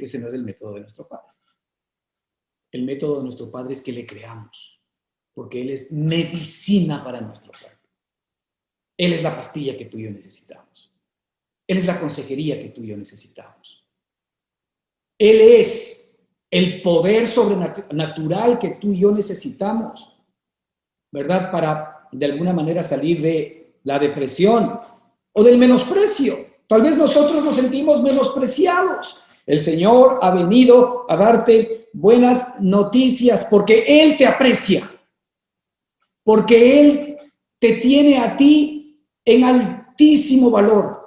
ese no es el método de nuestro Padre. El método de nuestro Padre es que le creamos, porque Él es medicina para nuestro cuerpo. Él es la pastilla que tú y yo necesitamos. Él es la consejería que tú y yo necesitamos. Él es el poder sobrenatural que tú y yo necesitamos, ¿verdad? Para, de alguna manera, salir de la depresión o del menosprecio. Tal vez nosotros nos sentimos menospreciados. El Señor ha venido a darte buenas noticias porque Él te aprecia, porque Él te tiene a ti en altísimo valor,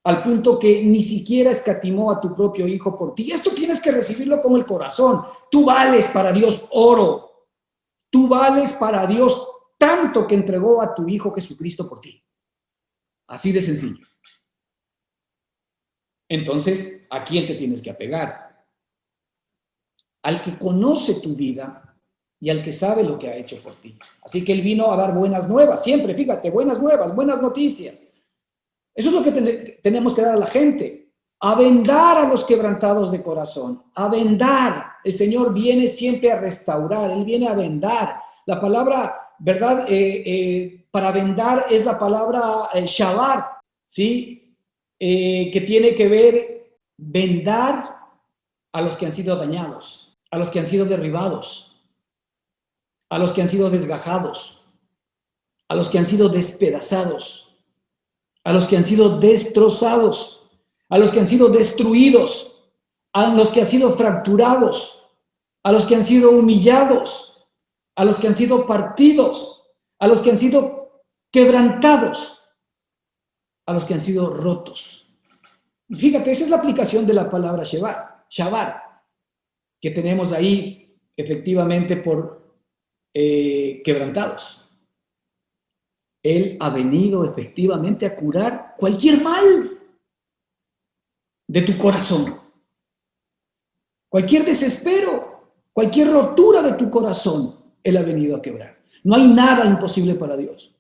al punto que ni siquiera escatimó a tu propio Hijo por ti. Esto tienes que recibirlo con el corazón. Tú vales para Dios oro. Tú vales para Dios tanto que entregó a tu Hijo Jesucristo por ti. Así de sencillo. Entonces, ¿a quién te tienes que apegar? Al que conoce tu vida y al que sabe lo que ha hecho por ti. Así que Él vino a dar buenas nuevas, siempre, fíjate, buenas nuevas, buenas noticias. Eso es lo que tenemos que dar a la gente. A vendar a los quebrantados de corazón. A vendar. El Señor viene siempre a restaurar. Él viene a vendar. La palabra, ¿verdad? Para vendar es la palabra shavar, ¿sí? Que tiene que ver vendar a los que han sido dañados, a los que han sido derribados, a los que han sido desgajados, a los que han sido despedazados, a los que han sido destrozados, a los que han sido destruidos, a los que han sido fracturados, a los que han sido humillados, a los que han sido partidos, a los que han sido quebrantados, a los que han sido rotos. Fíjate, esa es la aplicación de la palabra shavar, que tenemos ahí efectivamente por quebrantados. Él ha venido efectivamente a curar cualquier mal de tu corazón, cualquier desespero, cualquier rotura de tu corazón, Él ha venido a quebrar. No hay nada imposible para Dios,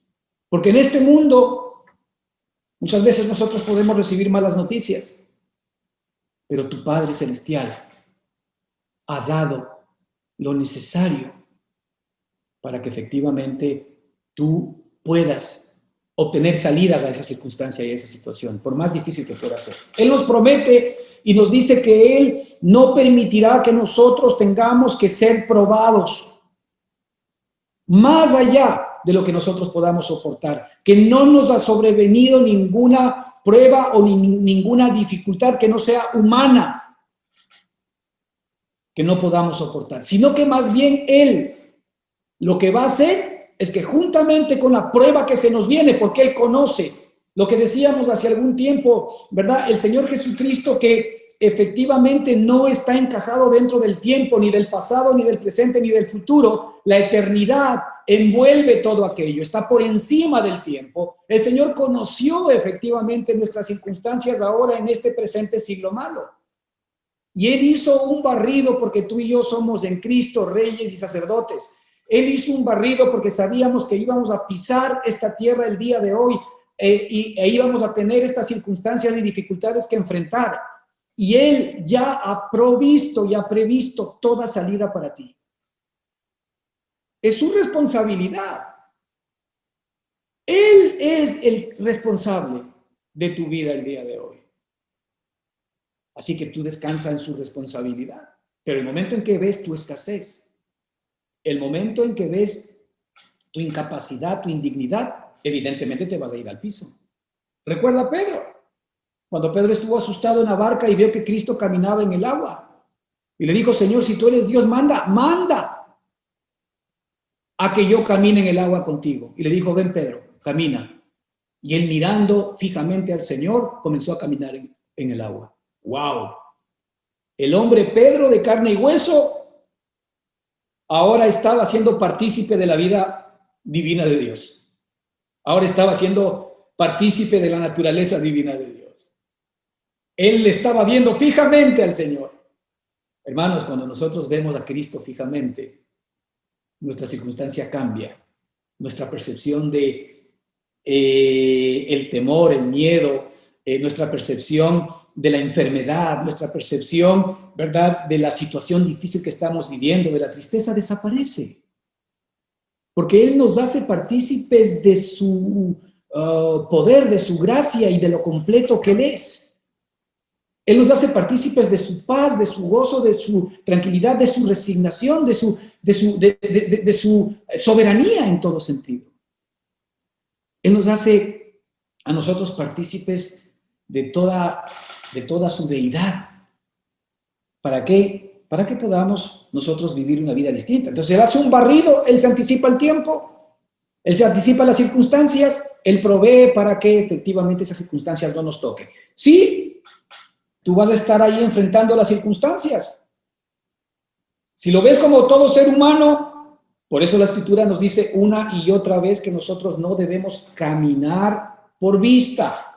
porque en este mundo muchas veces nosotros podemos recibir malas noticias, pero tu Padre Celestial ha dado lo necesario para que efectivamente tú puedas obtener salidas a esa circunstancia y a esa situación, por más difícil que pueda ser. Él nos promete y nos dice que Él no permitirá que nosotros tengamos que ser probados más allá de lo que nosotros podamos soportar, que no nos ha sobrevenido ninguna prueba o ninguna dificultad que no sea humana, que no podamos soportar, sino que más bien Él lo que va a hacer es que juntamente con la prueba que se nos viene, porque Él conoce lo que decíamos hace algún tiempo, ¿verdad? El Señor Jesucristo que efectivamente no está encajado dentro del tiempo, ni del pasado, ni del presente, ni del futuro. La eternidad envuelve todo aquello, está por encima del tiempo. El Señor conoció efectivamente nuestras circunstancias ahora en este presente siglo malo. Y Él hizo un barrido porque tú y yo somos en Cristo reyes y sacerdotes. Él hizo un barrido porque sabíamos que íbamos a pisar esta tierra el día de hoy e íbamos a tener estas circunstancias y dificultades que enfrentar. Y Él ya ha provisto y ha previsto toda salida para ti. Es su responsabilidad. Él es el responsable de tu vida el día de hoy. Así que tú descansa en su responsabilidad. Pero el momento en que ves tu escasez, el momento en que ves tu incapacidad, tu indignidad, evidentemente te vas a ir al piso. Recuerda a Pedro, cuando Pedro estuvo asustado en la barca y vio que Cristo caminaba en el agua. Y le dijo, Señor, si tú eres Dios, manda a que yo camine en el agua contigo. Y le dijo, ven Pedro, camina. Y él mirando fijamente al Señor, comenzó a caminar en el agua. ¡Wow! El hombre Pedro de carne y hueso ahora estaba siendo partícipe de la vida divina de Dios. Ahora estaba siendo partícipe de la naturaleza divina de Dios. Él le estaba viendo fijamente al Señor. Hermanos, cuando nosotros vemos a Cristo fijamente, nuestra circunstancia cambia. Nuestra percepción de el temor, el miedo, nuestra percepción de la enfermedad, nuestra percepción, ¿verdad?, de la situación difícil que estamos viviendo, de la tristeza, desaparece. Porque Él nos hace partícipes de su poder, de su gracia y de lo completo que Él es. Él nos hace partícipes de su paz, de su gozo, de su tranquilidad, de su resignación, de su soberanía en todo sentido. Él nos hace a nosotros partícipes de toda su deidad. ¿Para qué? Para que podamos nosotros vivir una vida distinta. Entonces, Él hace un barrido, Él se anticipa el tiempo, Él se anticipa las circunstancias, Él provee para que efectivamente esas circunstancias no nos toquen. Sí, tú vas a estar ahí enfrentando las circunstancias. Si lo ves como todo ser humano, por eso la Escritura nos dice una y otra vez que nosotros no debemos caminar por vista.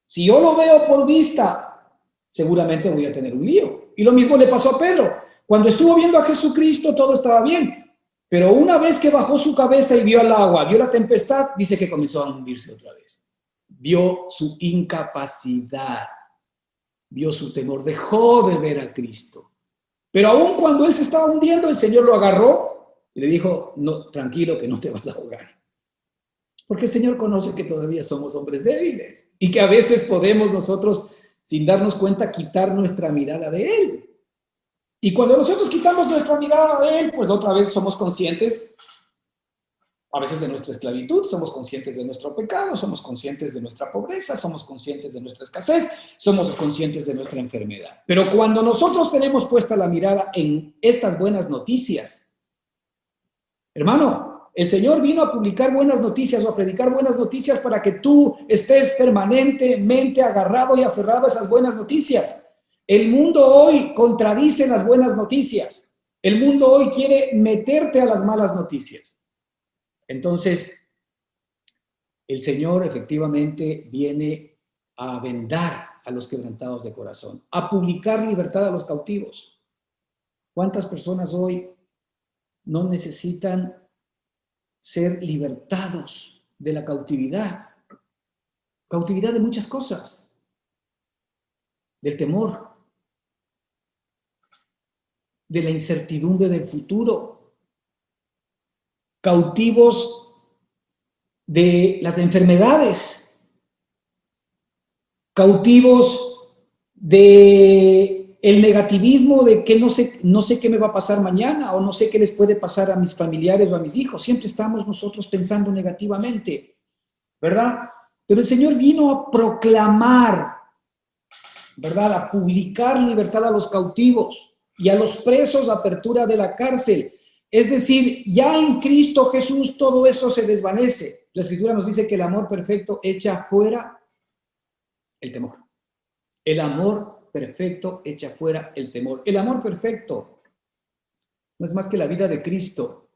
Si yo lo veo por vista, seguramente voy a tener un lío. Y lo mismo le pasó a Pedro. Cuando estuvo viendo a Jesucristo, todo estaba bien. Pero una vez que bajó su cabeza y vio el agua, vio la tempestad, dice que comenzó a hundirse otra vez. Vio su incapacidad, vio su temor, dejó de ver a Cristo. Pero aún cuando él se estaba hundiendo, el Señor lo agarró y le dijo, no, tranquilo, que no te vas a ahogar. Porque el Señor conoce que todavía somos hombres débiles y que a veces podemos nosotros, sin darnos cuenta, quitar nuestra mirada de Él. Y cuando nosotros quitamos nuestra mirada de Él, pues otra vez somos conscientes, a veces de nuestra esclavitud, somos conscientes de nuestro pecado, somos conscientes de nuestra pobreza, somos conscientes de nuestra escasez, somos conscientes de nuestra enfermedad. Pero cuando nosotros tenemos puesta la mirada en estas buenas noticias, hermano, el Señor vino a publicar buenas noticias o a predicar buenas noticias para que tú estés permanentemente agarrado y aferrado a esas buenas noticias. El mundo hoy contradice las buenas noticias. El mundo hoy quiere meterte a las malas noticias. Entonces, el Señor efectivamente viene a vendar a los quebrantados de corazón, a publicar libertad a los cautivos. ¿Cuántas personas hoy no necesitan ser libertados de la cautividad? Cautividad de muchas cosas, del temor, de la incertidumbre del futuro, cautivos de las enfermedades, cautivos de el negativismo de que no sé qué me va a pasar mañana o no sé qué les puede pasar a mis familiares o a mis hijos. Siempre estamos nosotros pensando negativamente, ¿verdad? Pero el Señor vino a proclamar, ¿verdad? A publicar libertad a los cautivos y a los presos, apertura de la cárcel. Es decir, ya en Cristo Jesús todo eso se desvanece. La Escritura nos dice que el amor perfecto echa fuera el temor. El amor perfecto echa fuera el temor. El amor perfecto no es más que la vida de Cristo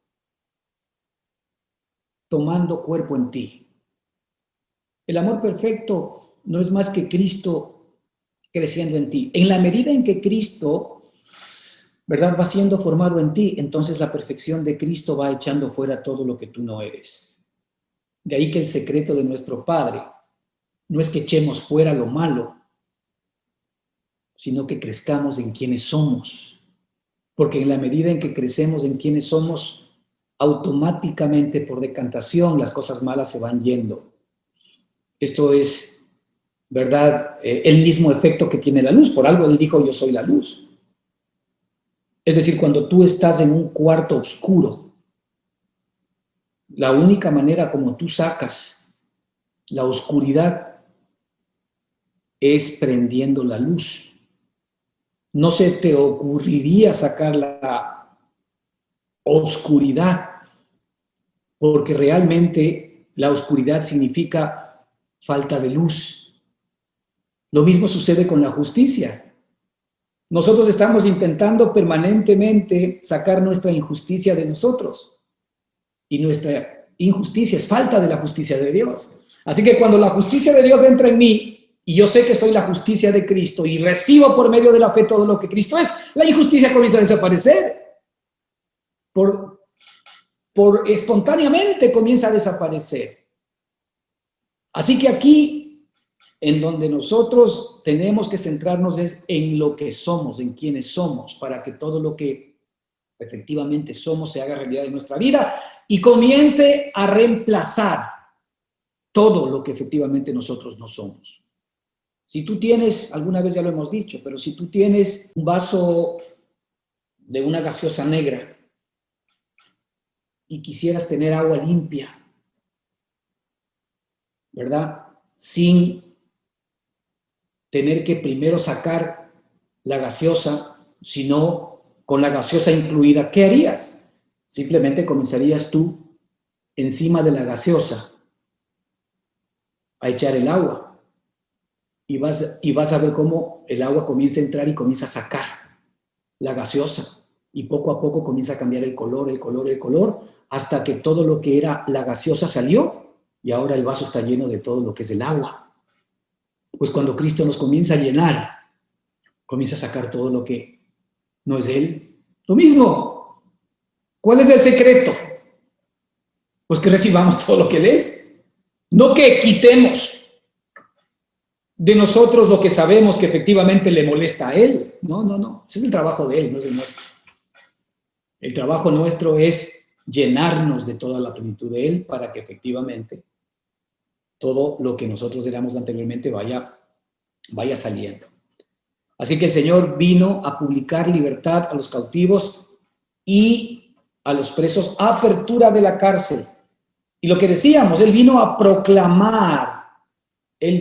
tomando cuerpo en ti. El amor perfecto no es más que Cristo creciendo en ti. En la medida en que Cristo, ¿verdad?, va siendo formado en ti, entonces la perfección de Cristo va echando fuera todo lo que tú no eres. De ahí que el secreto de nuestro Padre no es que echemos fuera lo malo, sino que crezcamos en quienes somos. Porque en la medida en que crecemos en quienes somos, automáticamente por decantación las cosas malas se van yendo. Esto es, ¿verdad?, el mismo efecto que tiene la luz. Por algo Él dijo, yo soy la luz. Es decir, cuando tú estás en un cuarto oscuro, la única manera como tú sacas la oscuridad es prendiendo la luz. No se te ocurriría sacar la oscuridad, porque realmente la oscuridad significa falta de luz. Lo mismo sucede con la justicia. Nosotros estamos intentando permanentemente sacar nuestra injusticia de nosotros. Y nuestra injusticia es falta de la justicia de Dios. Así que cuando la justicia de Dios entra en mí, y yo sé que soy la justicia de Cristo, y recibo por medio de la fe todo lo que Cristo es, la injusticia comienza a desaparecer. Por espontáneamente comienza a desaparecer. Así que aquí en donde nosotros tenemos que centrarnos es en lo que somos, en quienes somos, para que todo lo que efectivamente somos se haga realidad en nuestra vida y comience a reemplazar todo lo que efectivamente nosotros no somos. Si tú tienes, alguna vez ya lo hemos dicho, pero si tú tienes un vaso de una gaseosa negra y quisieras tener agua limpia, ¿verdad? Sin tener que primero sacar la gaseosa, sino con la gaseosa incluida, ¿qué harías? Simplemente comenzarías tú encima de la gaseosa a echar el agua y vas a ver cómo el agua comienza a entrar y comienza a sacar la gaseosa y poco a poco comienza a cambiar el color, hasta que todo lo que era la gaseosa salió y ahora el vaso está lleno de todo lo que es el agua. Pues cuando Cristo nos comienza a llenar, comienza a sacar todo lo que no es de Él. Lo mismo. ¿Cuál es el secreto? Pues que recibamos todo lo que Él es. No que quitemos de nosotros lo que sabemos que efectivamente le molesta a Él. No, no, no. Ese es el trabajo de Él, no es el nuestro. El trabajo nuestro es llenarnos de toda la plenitud de Él para que efectivamente todo lo que nosotros éramos anteriormente vaya saliendo. Así que el Señor vino a publicar libertad a los cautivos y a los presos, apertura de la cárcel. Y lo que decíamos, Él vino a proclamar el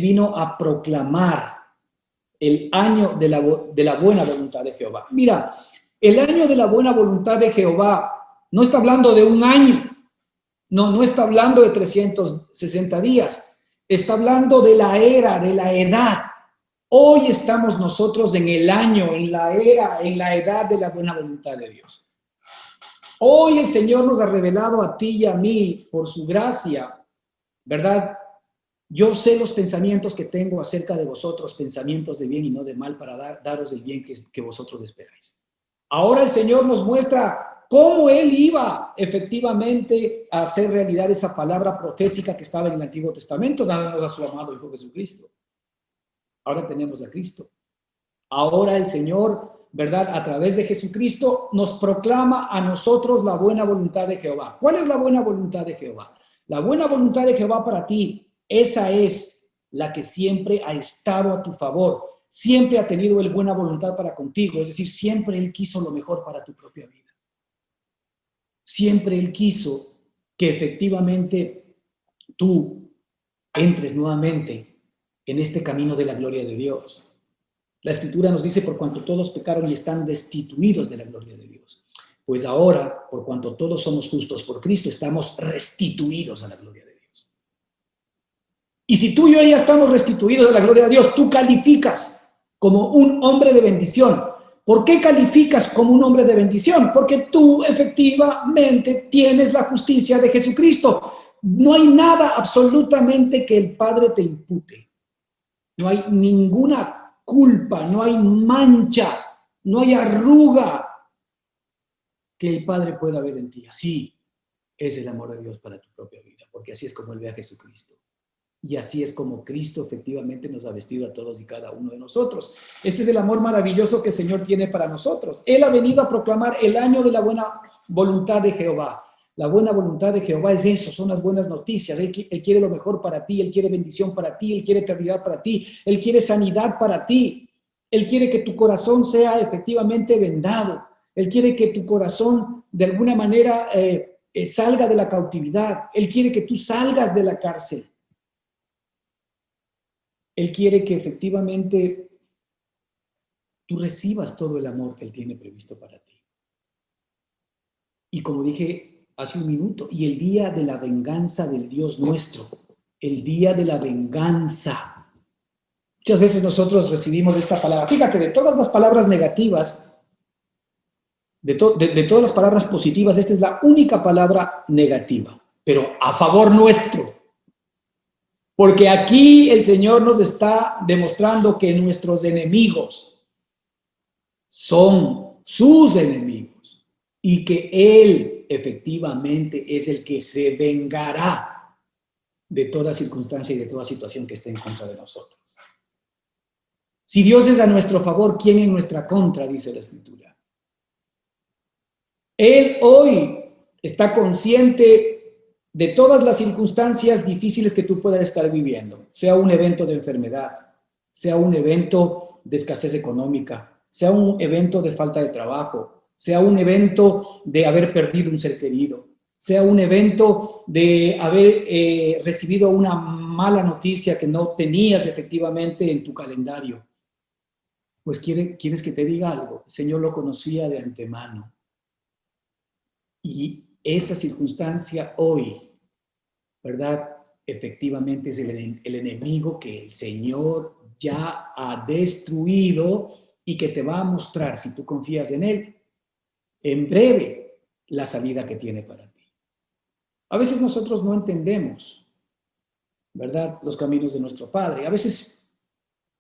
año de la buena voluntad de Jehová. Mira, el año de la buena voluntad de Jehová no está hablando de un año, no está hablando de 360 días, está hablando de la era, de la edad. Hoy estamos nosotros en el año, en la era, en la edad de la buena voluntad de Dios. Hoy el Señor nos ha revelado a ti y a mí, por su gracia, ¿verdad? Yo sé los pensamientos que tengo acerca de vosotros, pensamientos de bien y no de mal, para daros el bien que vosotros esperáis. Ahora el Señor nos muestra cómo Él iba efectivamente a hacer realidad esa palabra profética que estaba en el Antiguo Testamento, dándonos a su amado Hijo Jesucristo. Ahora tenemos a Cristo. Ahora el Señor, ¿verdad? A través de Jesucristo nos proclama a nosotros la buena voluntad de Jehová. ¿Cuál es la buena voluntad de Jehová? La buena voluntad de Jehová para ti, esa es la que siempre ha estado a tu favor, siempre ha tenido el buena voluntad para contigo, es decir, siempre Él quiso lo mejor para tu propia vida. Siempre Él quiso que efectivamente tú entres nuevamente en este camino de la gloria de Dios. La Escritura nos dice, por cuanto todos pecaron y están destituidos de la gloria de Dios. Pues ahora, por cuanto todos somos justos por Cristo, estamos restituidos a la gloria de Dios. Y si tú y yo ya estamos restituidos a la gloria de Dios, tú calificas como un hombre de bendición. ¿Por qué calificas como un hombre de bendición? Porque tú efectivamente tienes la justicia de Jesucristo. No hay nada absolutamente que el Padre te impute. No hay ninguna culpa, no hay mancha, no hay arruga que el Padre pueda ver en ti. Así es el amor de Dios para tu propia vida, porque así es como Él ve a Jesucristo. Y así es como Cristo efectivamente nos ha vestido a todos y cada uno de nosotros. Este es el amor maravilloso que el Señor tiene para nosotros. Él ha venido a proclamar el año de la buena voluntad de Jehová. La buena voluntad de Jehová es eso, son las buenas noticias. Él quiere lo mejor para ti, Él quiere bendición para ti, Él quiere eternidad para ti, Él quiere sanidad para ti. Él quiere que tu corazón sea efectivamente vendado. Él quiere que tu corazón de alguna manera salga de la cautividad. Él quiere que tú salgas de la cárcel. Él quiere que efectivamente tú recibas todo el amor que Él tiene previsto para ti. Y como dije hace un minuto, y el día de la venganza del Dios nuestro, el día de la venganza. Muchas veces nosotros recibimos esta palabra. Fíjate, de todas las palabras negativas, de todas las palabras positivas, esta es la única palabra negativa, pero a favor nuestro. Porque aquí el Señor nos está demostrando que nuestros enemigos son sus enemigos y que Él efectivamente es el que se vengará de toda circunstancia y de toda situación que esté en contra de nosotros. Si Dios es a nuestro favor, ¿quién en nuestra contra? Dice la Escritura. Él hoy está consciente de todas las circunstancias difíciles que tú puedas estar viviendo, sea un evento de enfermedad, sea un evento de escasez económica, sea un evento de falta de trabajo, sea un evento de haber perdido un ser querido, sea un evento de haber recibido una mala noticia que no tenías efectivamente en tu calendario. Pues quieres que te diga algo, el Señor lo conocía de antemano. Y esa circunstancia hoy, ¿verdad? Efectivamente es el enemigo que el Señor ya ha destruido y que te va a mostrar, si tú confías en Él, en breve la salida que tiene para ti. A veces nosotros no entendemos, ¿verdad? Los caminos de nuestro Padre. A veces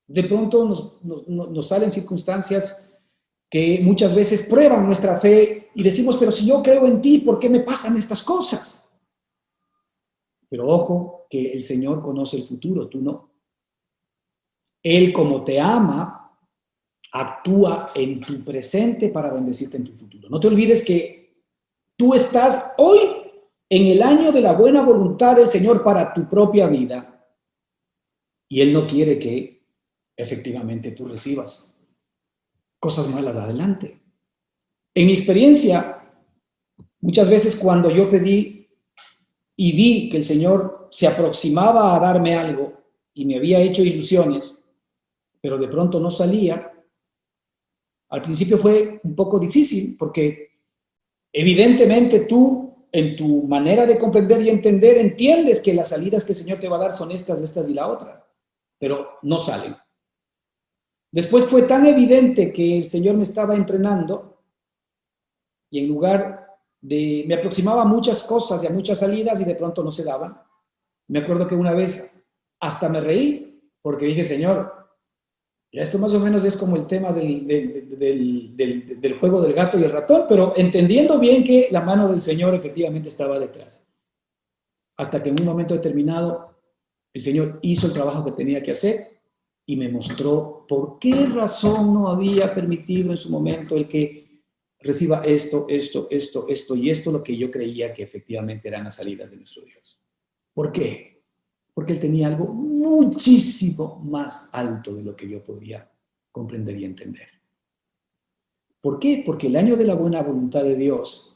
de pronto nos salen circunstancias que muchas veces prueban nuestra fe y decimos, pero si yo creo en ti, ¿por qué me pasan estas cosas? Pero ojo, que el Señor conoce el futuro, tú no. Él, como te ama, actúa en tu presente para bendecirte en tu futuro. No te olvides que tú estás hoy en el año de la buena voluntad del Señor para tu propia vida y Él no quiere que efectivamente tú recibas cosas malas adelante. En mi experiencia, muchas veces cuando yo pedí y vi que el Señor se aproximaba a darme algo y me había hecho ilusiones, pero de pronto no salía, al principio fue un poco difícil porque evidentemente tú, en tu manera de comprender y entender, entiendes que las salidas que el Señor te va a dar son estas y la otra, pero no salen. Después fue tan evidente que el Señor me estaba entrenando y en lugar de, me aproximaba a muchas cosas y a muchas salidas y de pronto no se daban. Me acuerdo que una vez hasta me reí porque dije, Señor, esto más o menos es como el tema del juego del gato y el ratón, pero entendiendo bien que la mano del Señor efectivamente estaba detrás. Hasta que en un momento determinado el Señor hizo el trabajo que tenía que hacer y me mostró por qué razón no había permitido en su momento el que reciba esto y esto, lo que yo creía que efectivamente eran las salidas de nuestro Dios. ¿Por qué? Porque Él tenía algo muchísimo más alto de lo que yo podía comprender y entender. ¿Por qué? Porque el año de la buena voluntad de Dios,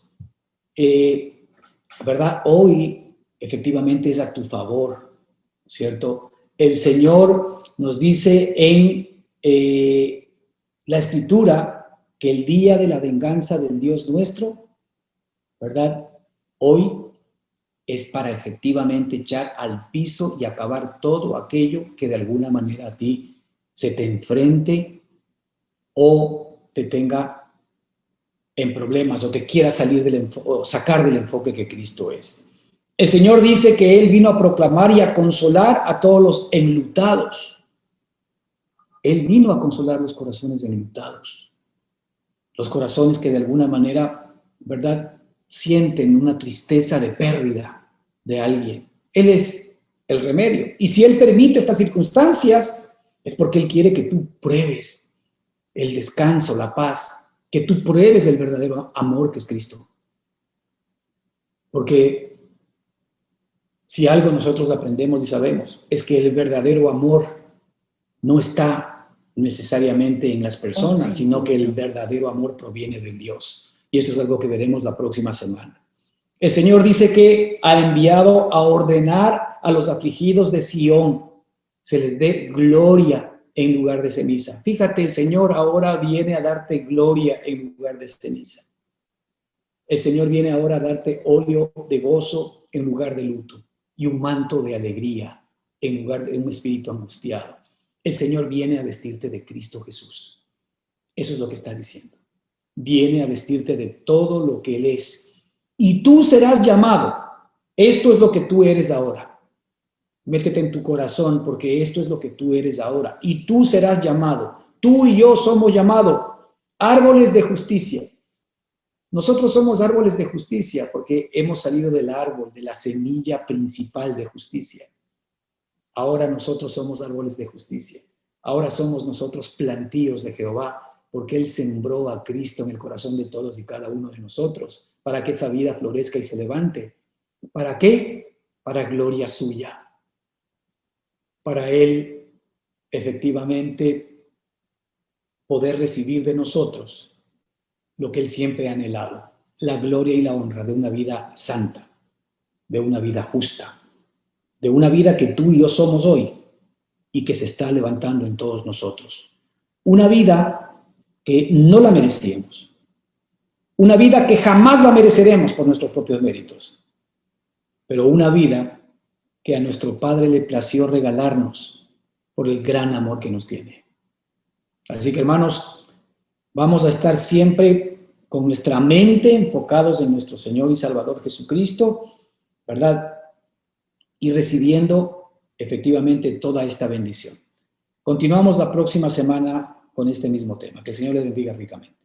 ¿verdad? Hoy efectivamente es a tu favor, ¿cierto? El Señor nos dice en la Escritura que el día de la venganza del Dios nuestro, ¿verdad? Hoy es para efectivamente echar al piso y acabar todo aquello que de alguna manera a ti se te enfrente o te tenga en problemas o te quiera salir o sacar del enfoque que Cristo es. El Señor dice que Él vino a proclamar y a consolar a todos los enlutados. Él vino a consolar los corazones enlutados, los corazones que de alguna manera, ¿verdad?, sienten una tristeza de pérdida de alguien. Él es el remedio. Y si Él permite estas circunstancias, es porque Él quiere que tú pruebes el descanso, la paz, que tú pruebes el verdadero amor que es Cristo. Porque si algo nosotros aprendemos y sabemos, es que el verdadero amor no está necesariamente en las personas, sino que el verdadero amor proviene de Dios. Y esto es algo que veremos la próxima semana. El Señor dice que ha enviado a ordenar a los afligidos de Sión, se les dé gloria en lugar de ceniza. Fíjate, el Señor ahora viene a darte gloria en lugar de ceniza. El Señor viene ahora a darte óleo de gozo en lugar de luto y un manto de alegría en lugar de un espíritu angustiado. El Señor viene a vestirte de Cristo Jesús. Eso es lo que está diciendo. Viene a vestirte de todo lo que Él es. Y tú serás llamado. Esto es lo que tú eres ahora. Métete en tu corazón porque esto es lo que tú eres ahora. Y tú serás llamado. Tú y yo somos llamados árboles de justicia. Nosotros somos árboles de justicia porque hemos salido del árbol, de la semilla principal de justicia. Ahora nosotros somos árboles de justicia. Ahora somos nosotros plantíos de Jehová, porque Él sembró a Cristo en el corazón de todos y cada uno de nosotros, para que esa vida florezca y se levante. ¿Para qué? Para gloria suya. Para Él, efectivamente, poder recibir de nosotros lo que Él siempre ha anhelado, la gloria y la honra de una vida santa, de una vida justa, de una vida que tú y yo somos hoy y que se está levantando en todos nosotros. Una vida que no la merecíamos, una vida que jamás la mereceremos por nuestros propios méritos, pero una vida que a nuestro Padre le plació regalarnos por el gran amor que nos tiene. Así que, hermanos, vamos a estar siempre con nuestra mente enfocados en nuestro Señor y Salvador Jesucristo, ¿verdad? Y recibiendo efectivamente toda esta bendición. Continuamos la próxima semana con este mismo tema. Que el Señor les bendiga ricamente.